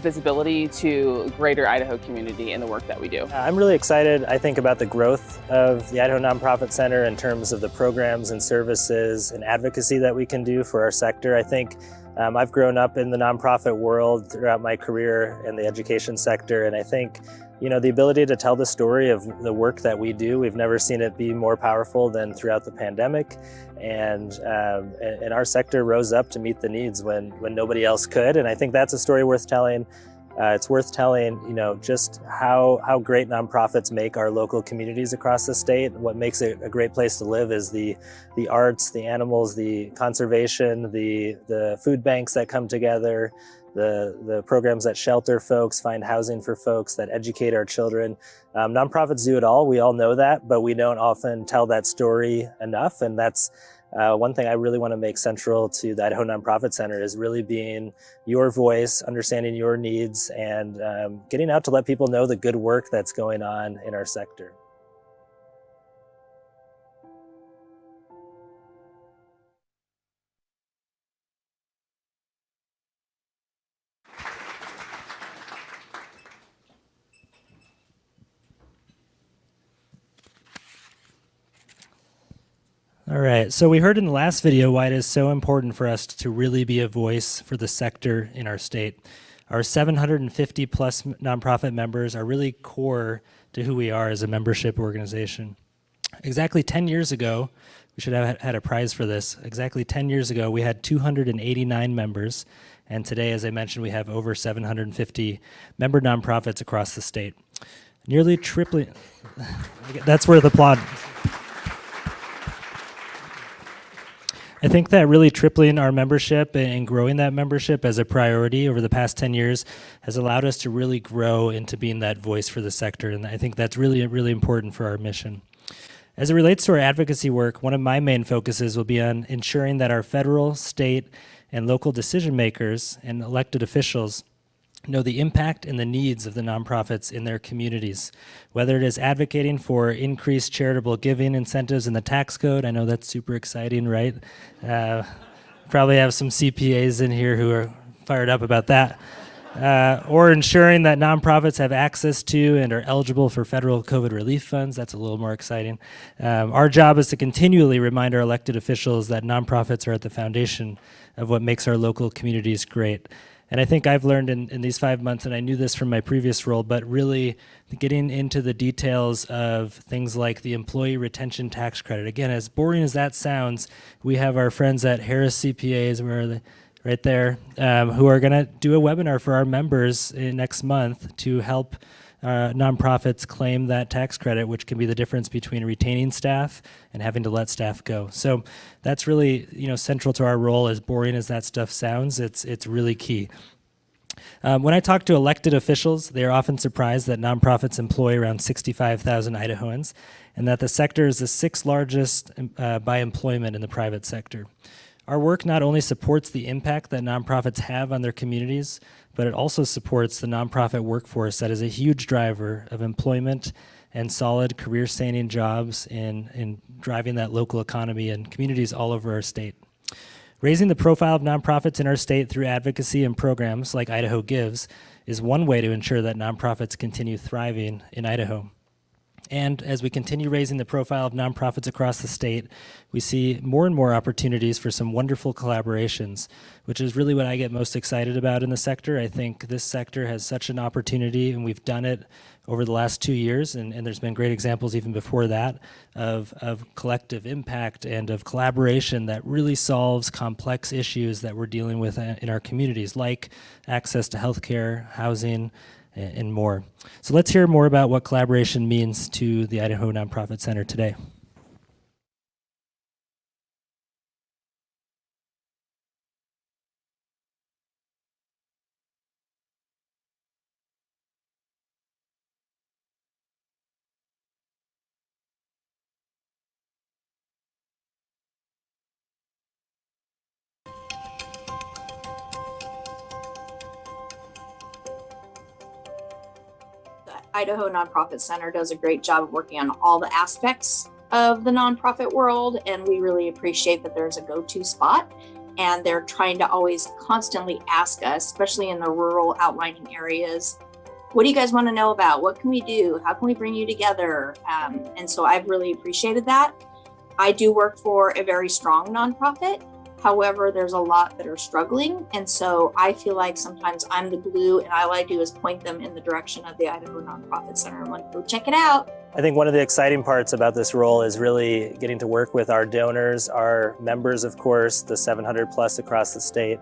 visibility to greater Idaho community in the work that we do. I'm really excited, I think, about the growth of the Idaho Nonprofit Center in terms of the programs and services and advocacy that we can do for our sector. I think I've grown up in the nonprofit world throughout my career in the education sector, and I think the ability to tell the story of the work that we do, we've never seen it be more powerful than throughout the pandemic. And our sector rose up to meet the needs when nobody else could. And I think that's a story worth telling. It's worth telling, just how great nonprofits make our local communities across the state. What makes it a great place to live is the arts, the animals, the conservation, the food banks that come together, the programs that shelter folks, find housing for folks, that educate our children. Nonprofits do it all. We all know that, but we don't often tell that story enough. And that's one thing I really want to make central to the Idaho Nonprofit Center is really being your voice, understanding your needs, and getting out to let people know the good work that's going on in our sector. All right, so we heard in the last video why it is so important for us to really be a voice for the sector in our state. Our 750 plus nonprofit members are really core to who we are as a membership organization. Exactly 10 years ago, we should have had a prize for this. Exactly 10 years ago, we had 289 members, and today, as I mentioned, we have over 750 member nonprofits across the state. Nearly tripling, that's where the applaud. I think that really tripling our membership and growing that membership as a priority over the past 10 years has allowed us to really grow into being that voice for the sector. And I think that's really, really important for our mission. As it relates to our advocacy work, one of my main focuses will be on ensuring that our federal, state, and local decision makers and elected officials know the impact and the needs of the nonprofits in their communities, whether it is advocating for increased charitable giving incentives in the tax code. I know that's super exciting, right? Probably have some CPAs in here who are fired up about that. Or ensuring that nonprofits have access to and are eligible for federal COVID relief funds. That's a little more exciting. Our job is to continually remind our elected officials that nonprofits are at the foundation of what makes our local communities great. And I think I've learned in these 5 months, and I knew this from my previous role, but really getting into the details of things like the employee retention tax credit. Again, as boring as that sounds, we have our friends at Harris CPAs, where are they? Right there, who are going to do a webinar for our members next month to help nonprofits claim that tax credit, which can be the difference between retaining staff and having to let staff go. So that's really, central to our role. As boring as that stuff sounds, it's really key. When I talk to elected officials, they are often surprised that nonprofits employ around 65,000 Idahoans, and that the sector is the 6th largest by employment in the private sector. Our work not only supports the impact that nonprofits have on their communities, but it also supports the nonprofit workforce that is a huge driver of employment and solid career-sustaining jobs in driving that local economy and communities all over our state. Raising the profile of nonprofits in our state through advocacy and programs like Idaho Gives is one way to ensure that nonprofits continue thriving in Idaho. And as we continue raising the profile of nonprofits across the state, we see more and more opportunities for some wonderful collaborations, which is really what I get most excited about in the sector. I think this sector has such an opportunity, and we've done it over the last 2 years, and there's been great examples even before that, of collective impact and of collaboration that really solves complex issues that we're dealing with in our communities, like access to healthcare, housing, and more. So let's hear more about what collaboration means to the Idaho Nonprofit Center today. Idaho Nonprofit Center does a great job of working on all the aspects of the nonprofit world, and we really appreciate that there's a go-to spot, and they're trying to always constantly ask us, especially in the rural outlying areas, what do you guys want to know about? What can we do? How can we bring you together? And so I've really appreciated that. I do work for a very strong nonprofit. However, there's a lot that are struggling. And so I feel like sometimes I'm the glue, and all I do is point them in the direction of the Idaho Nonprofit Center and like, go check it out. I think one of the exciting parts about this role is really getting to work with our donors, our members, of course, the 700 plus across the state,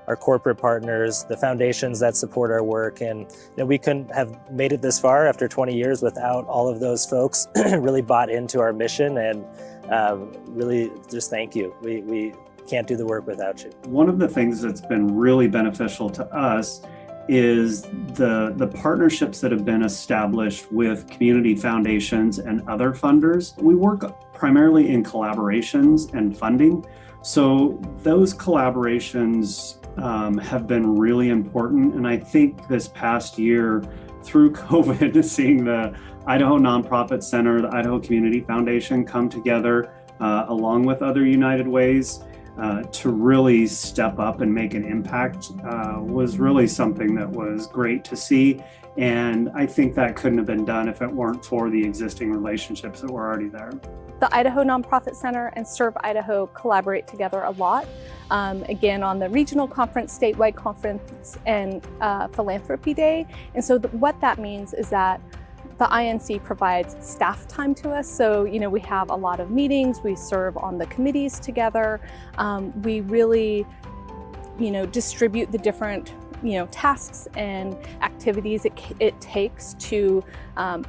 our corporate partners, the foundations that support our work. And we couldn't have made it this far after 20 years without all of those folks really bought into our mission, and really just thank you. We can't do the work without you. One of the things that's been really beneficial to us is the partnerships that have been established with community foundations and other funders. We work primarily in collaborations and funding. So those collaborations have been really important. And I think this past year, through COVID, seeing the Idaho Nonprofit Center, the Idaho Community Foundation come together along with other United Ways to really step up and make an impact was really something that was great to see. And I think that couldn't have been done if it weren't for the existing relationships that were already there. The Idaho Nonprofit Center and Serve Idaho collaborate together a lot. Again, on the regional conference, statewide conference, and Philanthropy Day. And so what that means is that the INC provides staff time to us. So, we have a lot of meetings, we serve on the committees together. We really, distribute the different, tasks and activities it takes to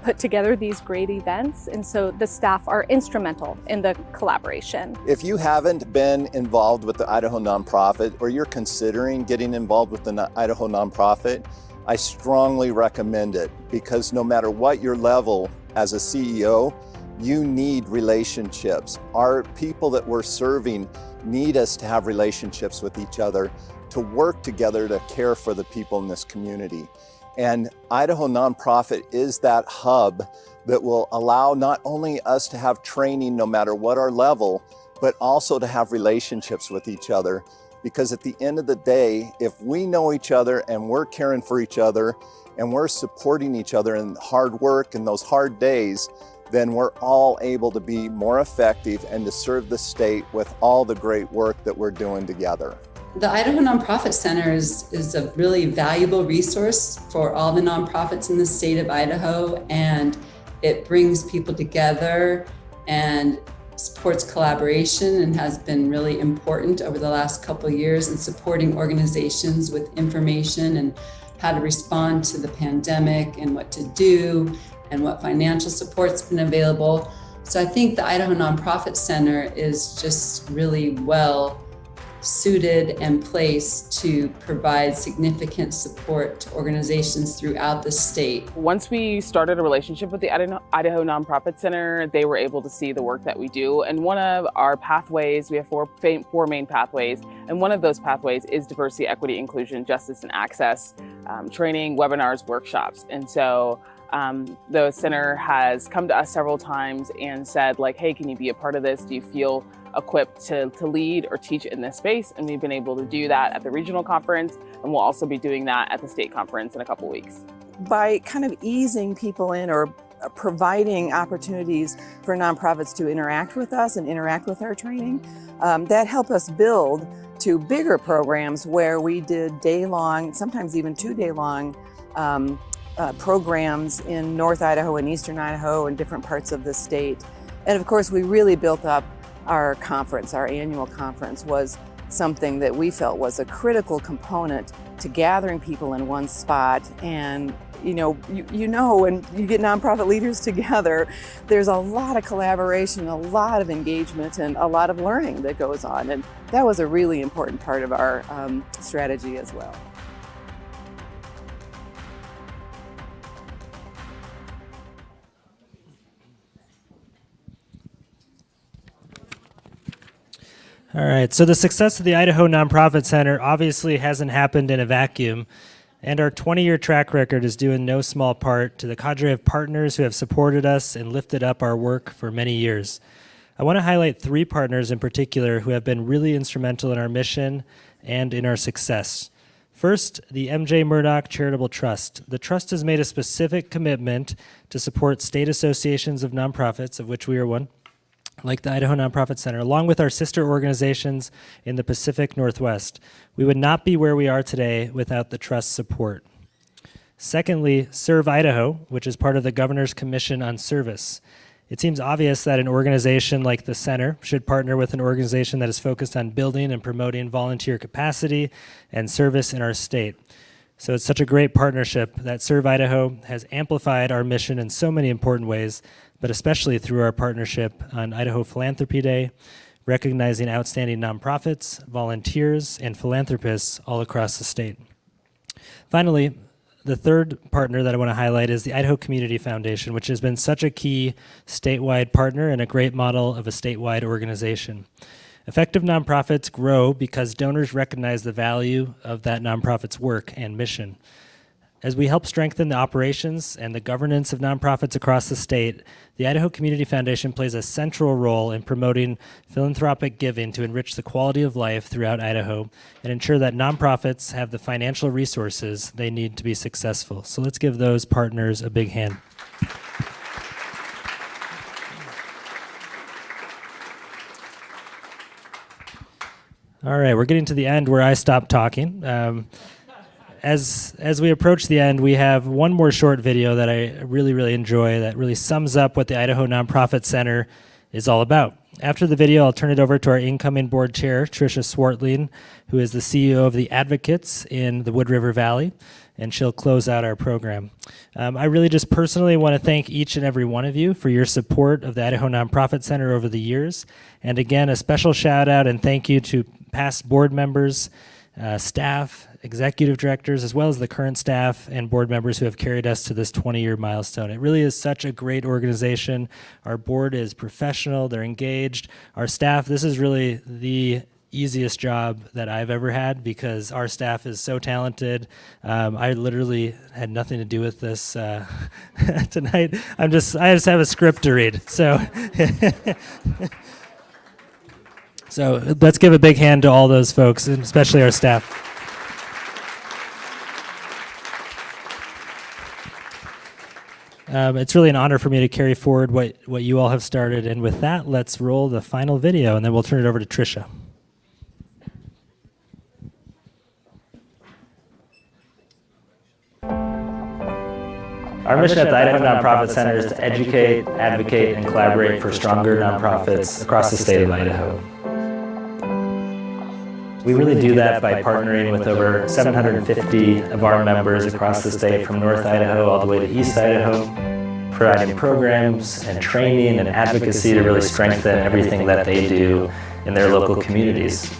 put together these great events. And so the staff are instrumental in the collaboration. If you haven't been involved with the Idaho Nonprofit, or you're considering getting involved with the Idaho Nonprofit, I strongly recommend it, because no matter what your level as a CEO, you need relationships. Our people that we're serving need us to have relationships with each other, to work together to care for the people in this community. And Idaho Nonprofit is that hub that will allow not only us to have training no matter what our level, but also to have relationships with each other. Because at the end of the day, if we know each other and we're caring for each other and we're supporting each other in hard work and those hard days, then we're all able to be more effective and to serve the state with all the great work that we're doing together. The Idaho Nonprofit Center is a really valuable resource for all the nonprofits in the state of Idaho, and it brings people together and supports collaboration, and has been really important over the last couple of years in supporting organizations with information and how to respond to the pandemic and what to do and what financial support's been available. So I think the Idaho Nonprofit Center is just really well suited and placed to provide significant support to organizations throughout the state. Once we started a relationship with the Idaho Nonprofit Center, they were able to see the work that we do. And one of our pathways, we have four main pathways, and one of those pathways is diversity, equity, inclusion, justice, and access, training, webinars, workshops. And so the center has come to us several times and said, like, hey, can you be a part of this? Do you feel equipped to lead or teach in this space? And we've been able to do that at the regional conference, and we'll also be doing that at the state conference in a couple weeks. By kind of easing people in or providing opportunities for nonprofits to interact with us and interact with our training, that helped us build to bigger programs where we did day-long, sometimes even 2-day-long programs in North Idaho and Eastern Idaho and different parts of the state. And of course, we really built up our conference. Our annual conference was something that we felt was a critical component to gathering people in one spot. And you know when you get nonprofit leaders together, there's a lot of collaboration, a lot of engagement, and a lot of learning that goes on. And that was a really important part of our strategy as well. All right, so the success of the Idaho Nonprofit Center obviously hasn't happened in a vacuum, and our 20-year track record is due in no small part to the cadre of partners who have supported us and lifted up our work for many years. I want to highlight 3 partners in particular who have been really instrumental in our mission and in our success. First, the MJ Murdoch Charitable Trust. The trust has made a specific commitment to support state associations of nonprofits, of which we are one, like the Idaho Nonprofit Center, along with our sister organizations in the Pacific Northwest. We would not be where we are today without the trust's support. Secondly, Serve Idaho, which is part of the Governor's Commission on Service. It seems obvious that an organization like the center should partner with an organization that is focused on building and promoting volunteer capacity and service in our state. So it's such a great partnership that Serve Idaho has amplified our mission in so many important ways, but especially through our partnership on Idaho Philanthropy Day, recognizing outstanding nonprofits, volunteers, and philanthropists all across the state. Finally, the third partner that I want to highlight is the Idaho Community Foundation, which has been such a key statewide partner and a great model of a statewide organization. Effective nonprofits grow because donors recognize the value of that nonprofit's work and mission. As we help strengthen the operations and the governance of nonprofits across the state, the Idaho Community Foundation plays a central role in promoting philanthropic giving to enrich the quality of life throughout Idaho and ensure that nonprofits have the financial resources they need to be successful. So let's give those partners a big hand. All right, we're getting to the end where I stop talking. As we approach the end, we have one more short video that I really enjoy that really sums up what the Idaho Nonprofit Center is all about. After the video, I'll turn it over to our incoming board chair, Tricia Swartling, who is the CEO of the Advocates in the Wood River Valley, and she'll close out our program. I really just personally want to thank each and every one of you for your support of the Idaho Nonprofit Center over the years. And again, a special shout out and thank you to past board members, staff, executive directors, as well as the current staff and board members who have carried us to this 20-year milestone. It really is such a great organization. Our board is professional, they're engaged. Our staff, this is really the easiest job that I've ever had because our staff is so talented. I literally had nothing to do with this tonight. I just have a script to read. So so let's give a big hand to all those folks, and especially our staff. It's really an honor for me to carry forward what you all have started. And with that, let's roll the final video, and then we'll turn it over to Tricia. Our mission at the Idaho Nonprofit Center is to educate, advocate, and collaborate for stronger nonprofits across the state of Idaho. We really do that by partnering with over 750 of our members across the state, from North Idaho all the way to East Idaho, providing programs and training and advocacy to really strengthen everything that they do in their local communities.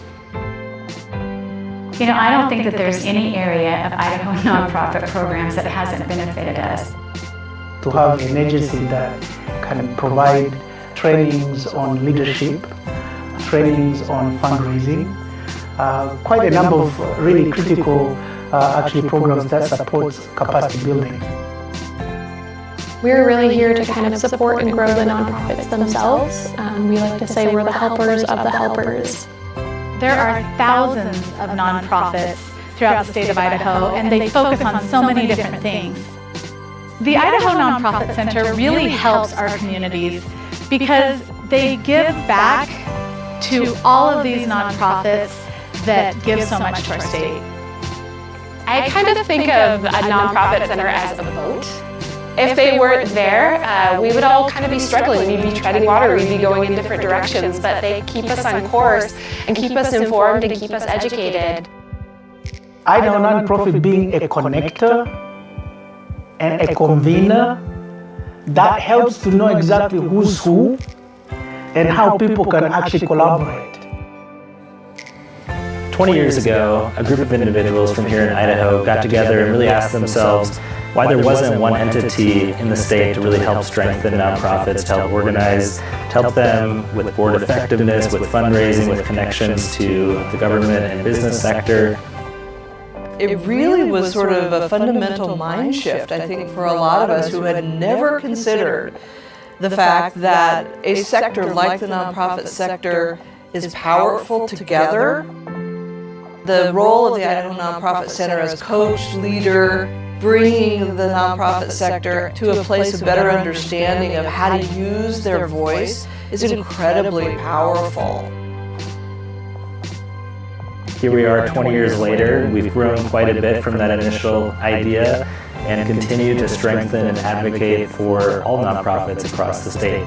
You know, I don't think that there's any area of Idaho nonprofit programs that hasn't benefited us. To have an agency that can provide trainings on leadership, trainings on fundraising, quite a number of really critical actually programs that supports capacity building. We're really here to kind of support and grow the nonprofits themselves. We like to say we're the helpers of the helpers. There are thousands of nonprofits throughout the state of Idaho, and they focus on so many different things. The Idaho Nonprofit Center really helps our communities because they give back to all of these nonprofits that give so much to our state. I kind of think of a nonprofit center as a boat. If they weren't there, we would all kind of be struggling. We'd be treading water, we'd be going in different directions, but they keep us on course and keep us informed and keep us educated. Idaho Nonprofit being a connector and a convener that helps to know exactly who's who and how people can actually collaborate. 20 years ago, a group of individuals from here in Idaho got together and really asked themselves why there wasn't one entity in the state to really help strengthen nonprofits, to help organize, to help them with board effectiveness, with fundraising, with connections to the government and business sector. It really was sort of a fundamental mind shift, I think, for a lot of us who had never considered the fact that a sector like the nonprofit sector is powerful together. The role of the Idaho Nonprofit Center as coach, leader, bringing the nonprofit sector to a place of better understanding of how to use their voice is incredibly powerful. Here we are 20 years later. We've grown quite a bit from that initial idea and continue to strengthen and advocate for all nonprofits across the state.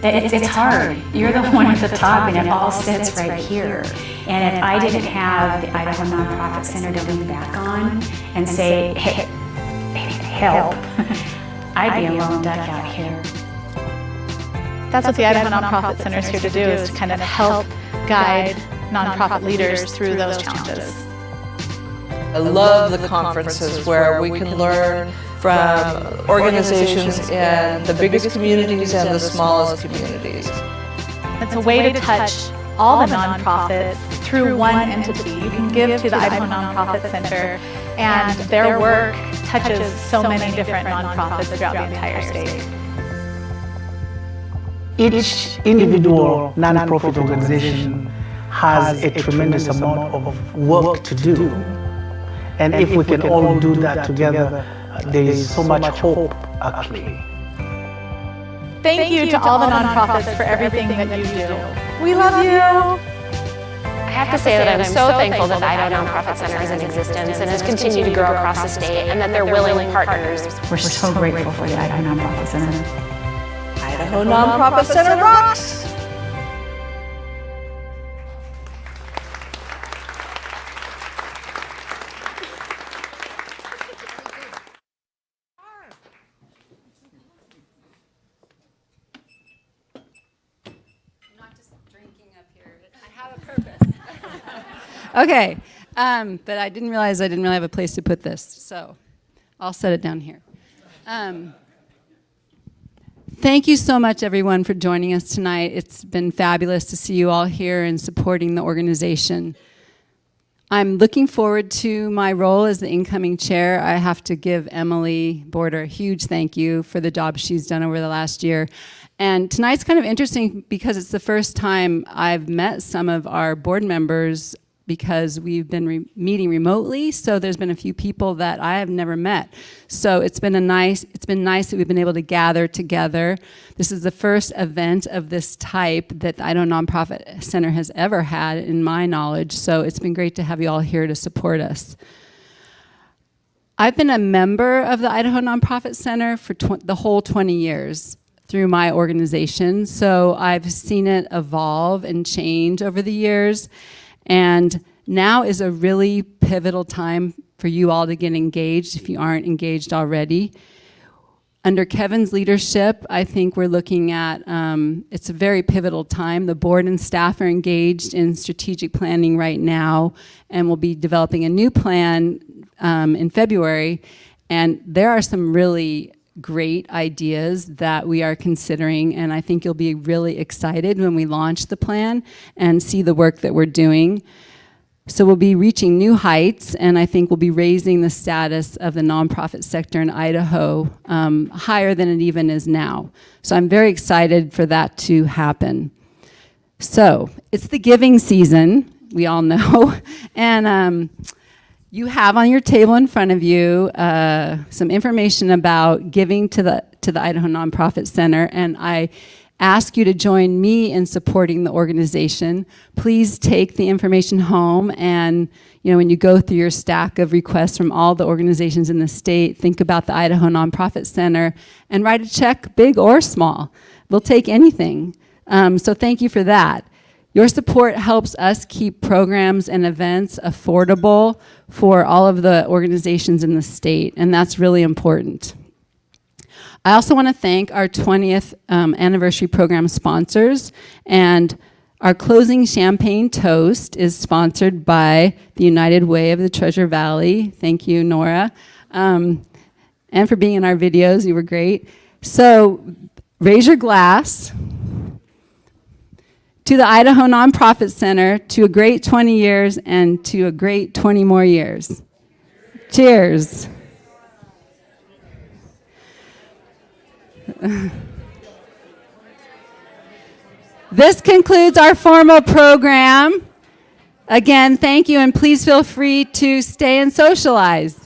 It's hard. You're the one at the top and it all sits right here. And if I didn't have the Idaho Nonprofit Center to lean back on and say, hey, help, I'd be a lone duck out here. That's what the Idaho Nonprofit Center is here to do, is to kind of help guide nonprofit leaders through those challenges. I love the conferences where we can learn from organizations in the biggest communities and the smallest communities. It's a way to touch all the nonprofits through one entity. You can give to the Idaho Nonprofit Center, and their work touches so many different nonprofits throughout the entire state. Each individual nonprofit organization has a tremendous amount of work to do. And if we can all do that together, there is so much hope, actually. Thank you to all the nonprofits for everything that you do. We love you. I have to say that I'm so thankful that the Idaho Nonprofit Center is in existence and has continued to grow across the state, and that they're willing partners. We're so grateful for the Idaho Nonprofit Center. Idaho Nonprofit Center rocks! Okay, but I didn't realize I didn't really have a place to put this, so I'll set it down here. Thank you so much, everyone, for joining us tonight. It's been fabulous to see you all here and supporting the organization. I'm looking forward to my role as the incoming chair. I have to give Emily Border a huge thank you for the job she's done over the last year. And tonight's kind of interesting because it's the first time I've met some of our board members, because we've been meeting remotely, so there's been a few people that I have never met. So it's been nice that we've been able to gather together. This is the first event of this type that the Idaho Nonprofit Center has ever had, in my knowledge, so it's been great to have you all here to support us. I've been a member of the Idaho Nonprofit Center for the whole 20 years through my organization, so I've seen it evolve and change over the years. And now is a really pivotal time for you all to get engaged if you aren't engaged already. Under Kevin's leadership, I think we're looking at, it's a very pivotal time. The board and staff are engaged in strategic planning right now, and we'll be developing a new plan in February. And there are some really great ideas that we are considering, and I think you'll be really excited when we launch the plan and see the work that we're doing. So we'll be reaching new heights, and I think we'll be raising the status of the nonprofit sector in Idaho higher than it even is now. So I'm very excited for that to happen. So it's the giving season, we all know, and you have on your table in front of you some information about giving to the Idaho Nonprofit Center, and I ask you to join me in supporting the organization. Please take the information home, and when you go through your stack of requests from all the organizations in the state, think about the Idaho Nonprofit Center and write a check, big or small. We'll take anything. So thank you for that. Your support helps us keep programs and events affordable for all of the organizations in the state, and that's really important. I also want to thank our 20th anniversary program sponsors, and our closing champagne toast is sponsored by the United Way of the Treasure Valley. Thank you, Nora. And for being in our videos, you were great. So raise your glass to the Idaho Nonprofit Center, to a great 20 years and to a great 20 more years. Cheers. This concludes our formal program. Again, thank you, and please feel free to stay and socialize.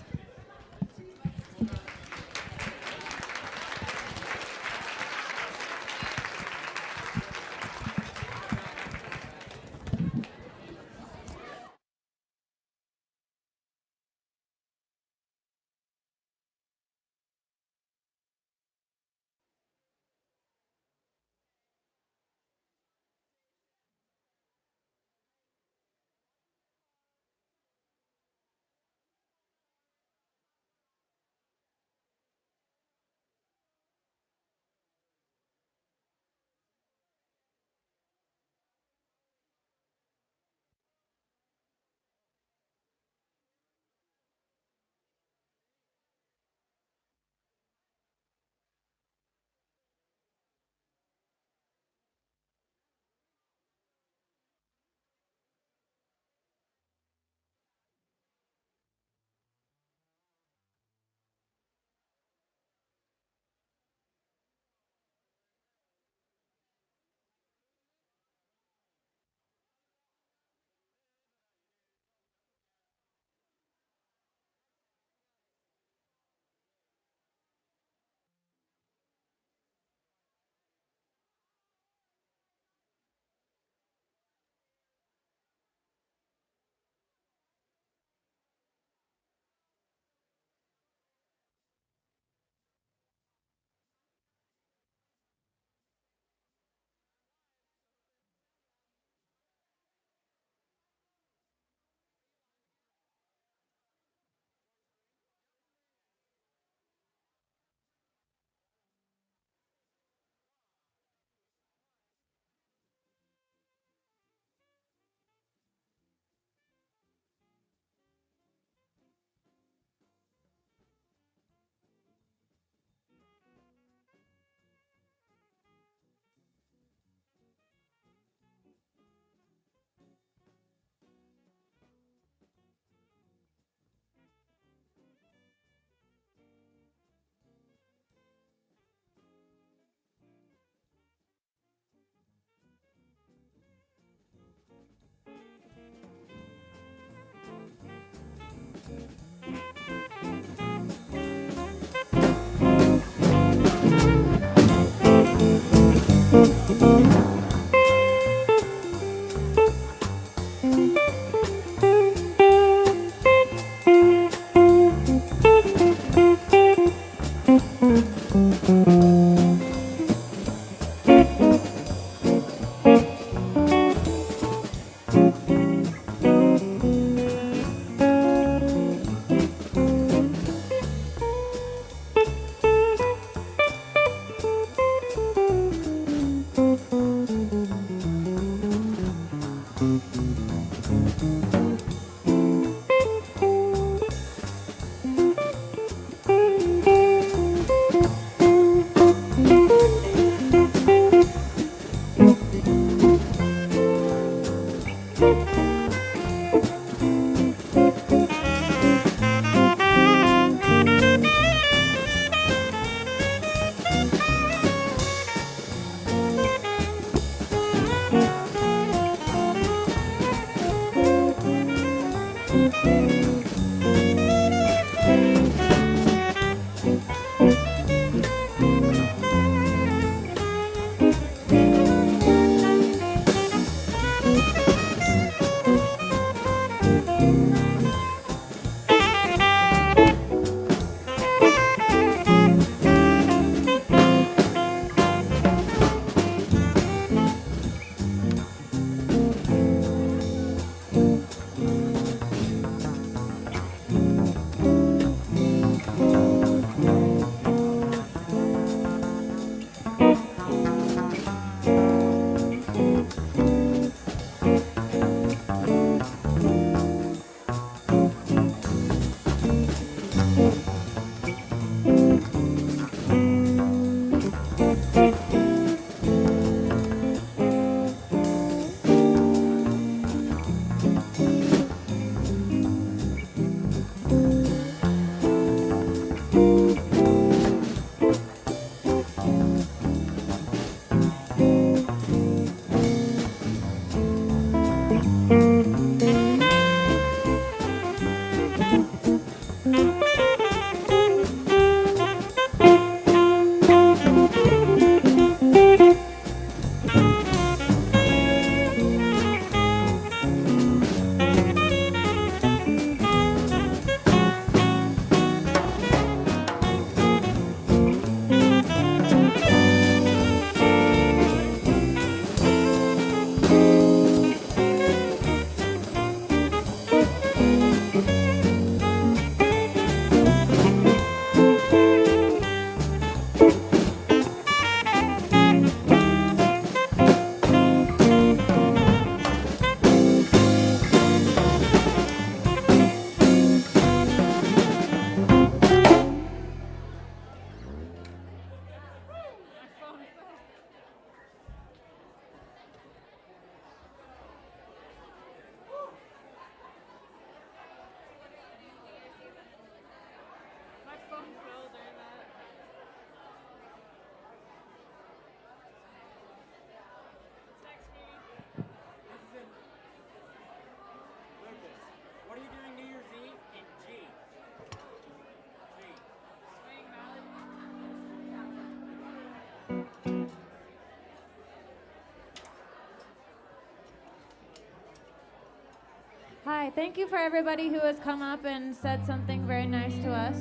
Hi, thank you for everybody who has come up and said something very nice to us.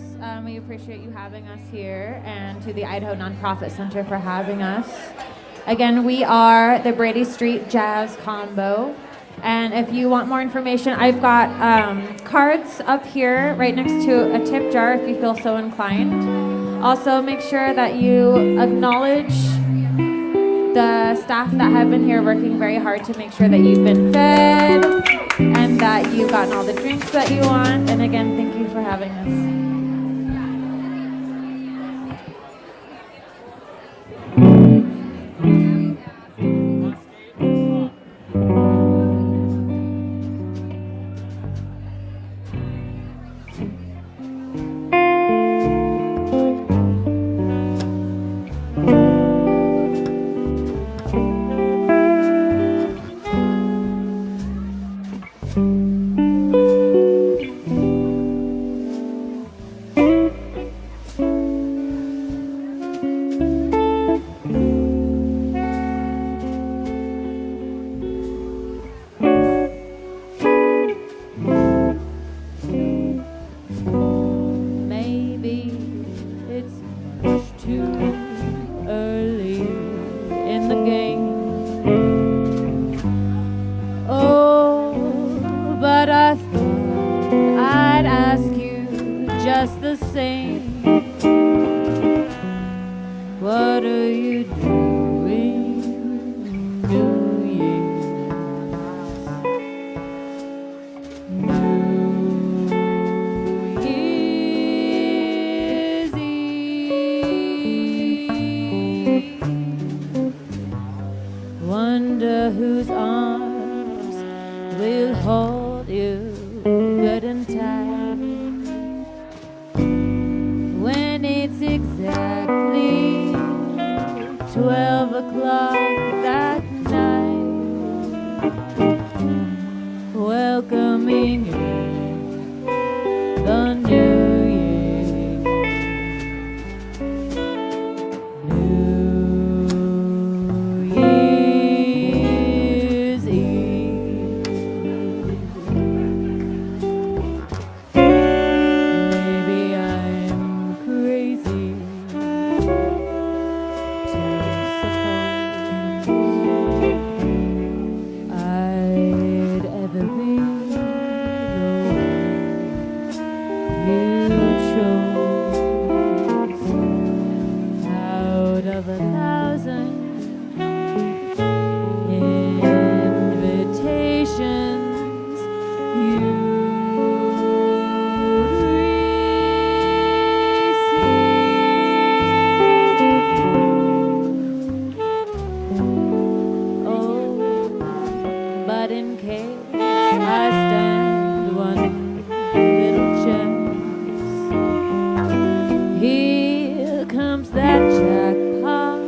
We appreciate you having us here, and to the Idaho Nonprofit Center for having us. Again, we are the Brady Street Jazz Combo, and if you want more information, I've got cards up here right next to a tip jar if you feel so inclined. Also, make sure that you acknowledge the staff that have been here working very hard to make sure that you've been fed and that you've gotten all the drinks that you want. And again, thank you for having us. Here comes that jackpot.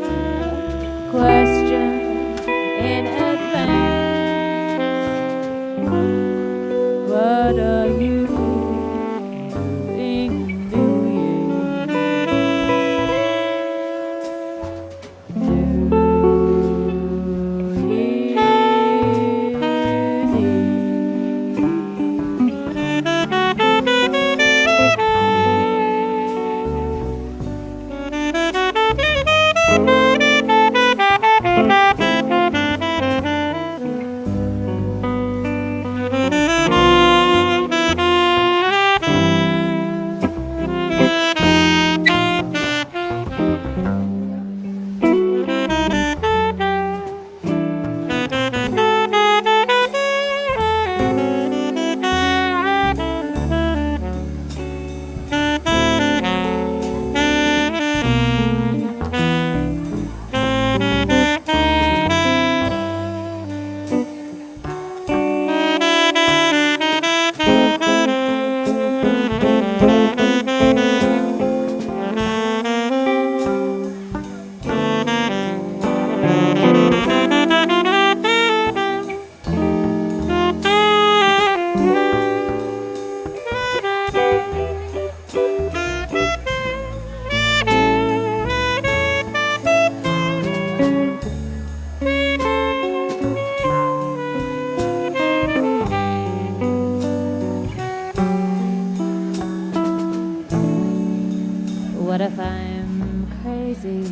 What if I'm crazy?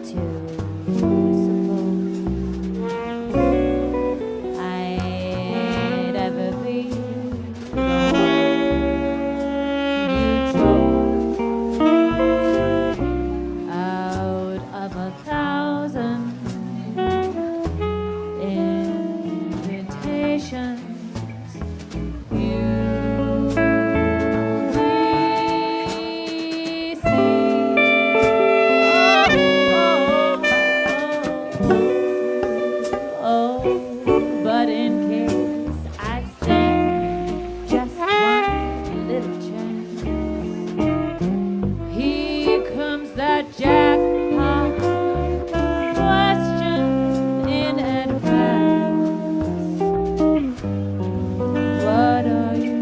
Too simple. I'd ever be the one you chose out of 1,000 invitations. But in case I stand just one little chance, here comes that jackpot question in advance. What are you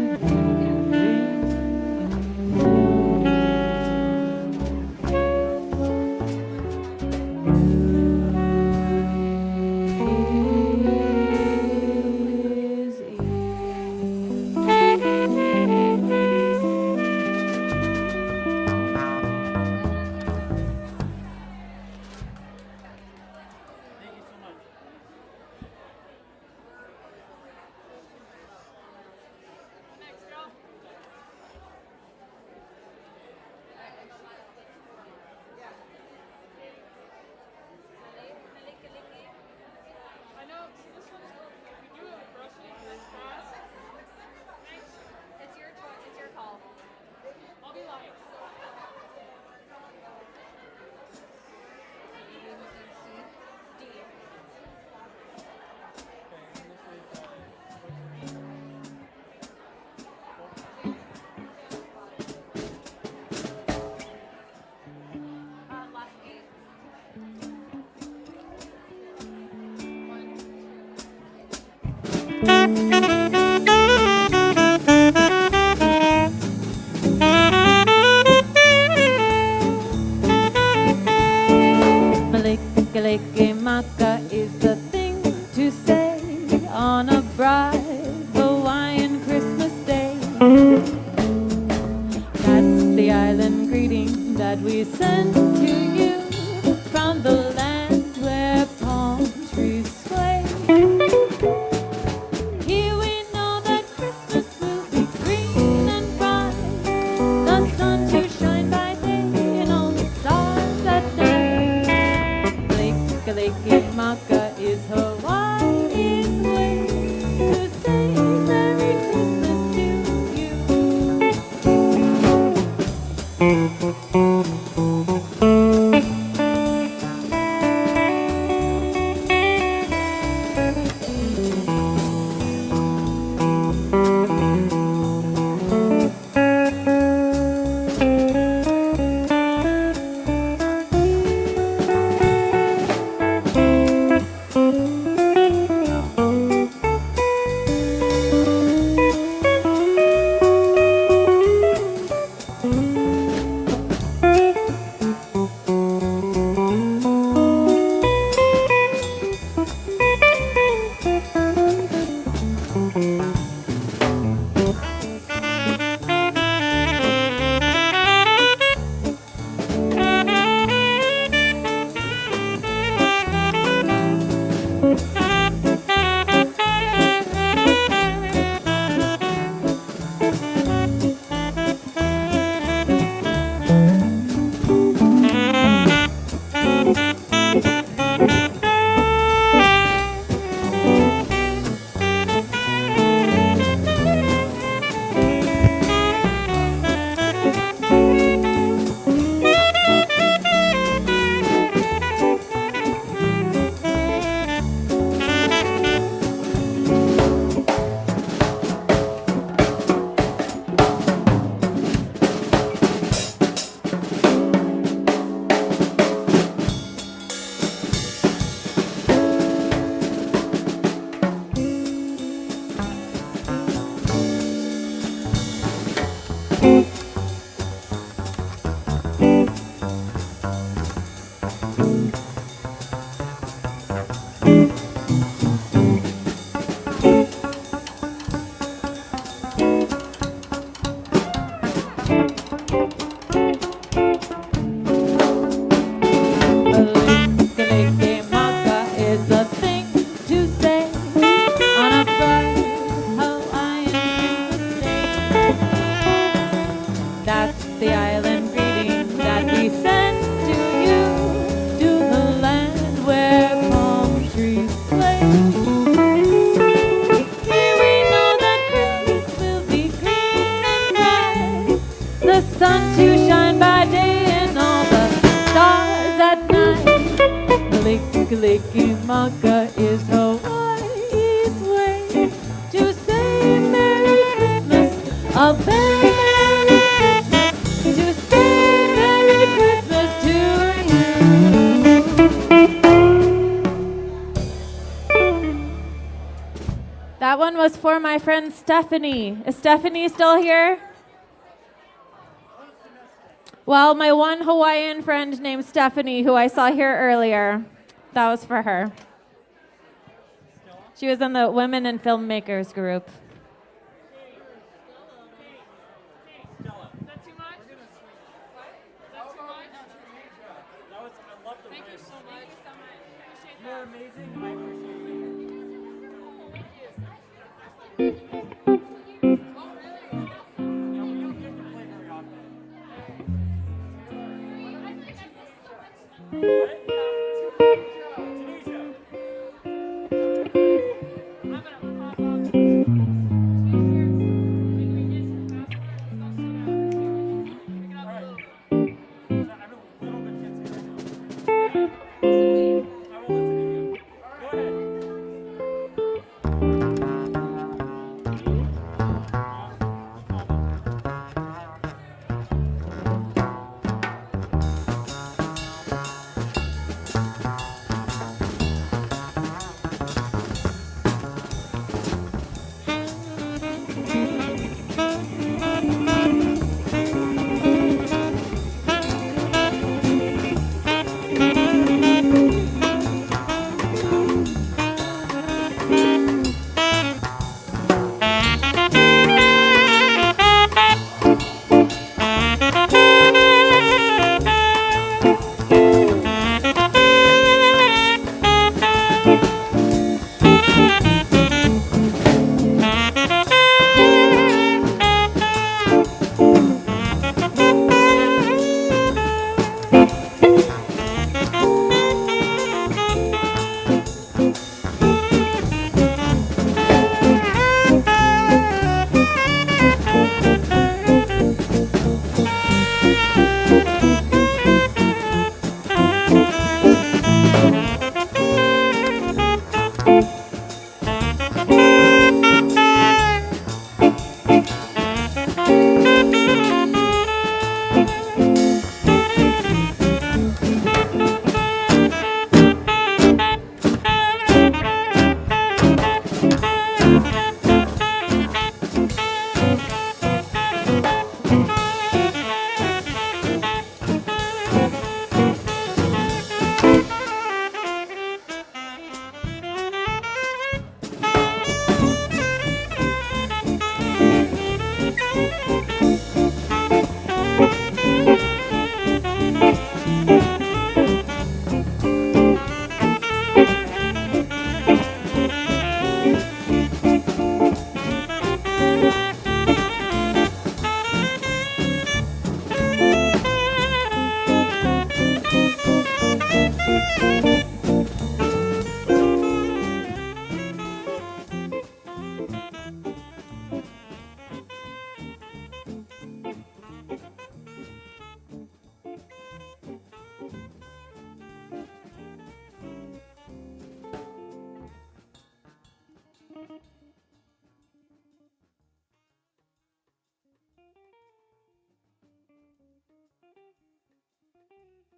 Maka is the thing to say on a bright Hawaiian Christmas day. That's the island greeting that we send to you from the land where palm trees sway. Here we know that Christmas will be green and bright, the sun to shine by day and all the stars at night. Lake Maka is Hawaii's way to say Merry Christmas to you. Kalikimaka is the thing to say on a bright Hawaiian Christmas day. That's the island greeting that we send to you, to the land where palm trees sway. Here we know that Christmas will be green and bright, the sun to shine by day and all the stars at night. Kalikimaka is Hawaii's way to say Merry Christmas, a very Merry Christmas, to say Merry Christmas to you. That one was for my friend Stephanie. Is Stephanie still here? Well, my one Hawaiian friend named Stephanie, who I saw here earlier, that was for her. She was in the Women and Filmmakers group.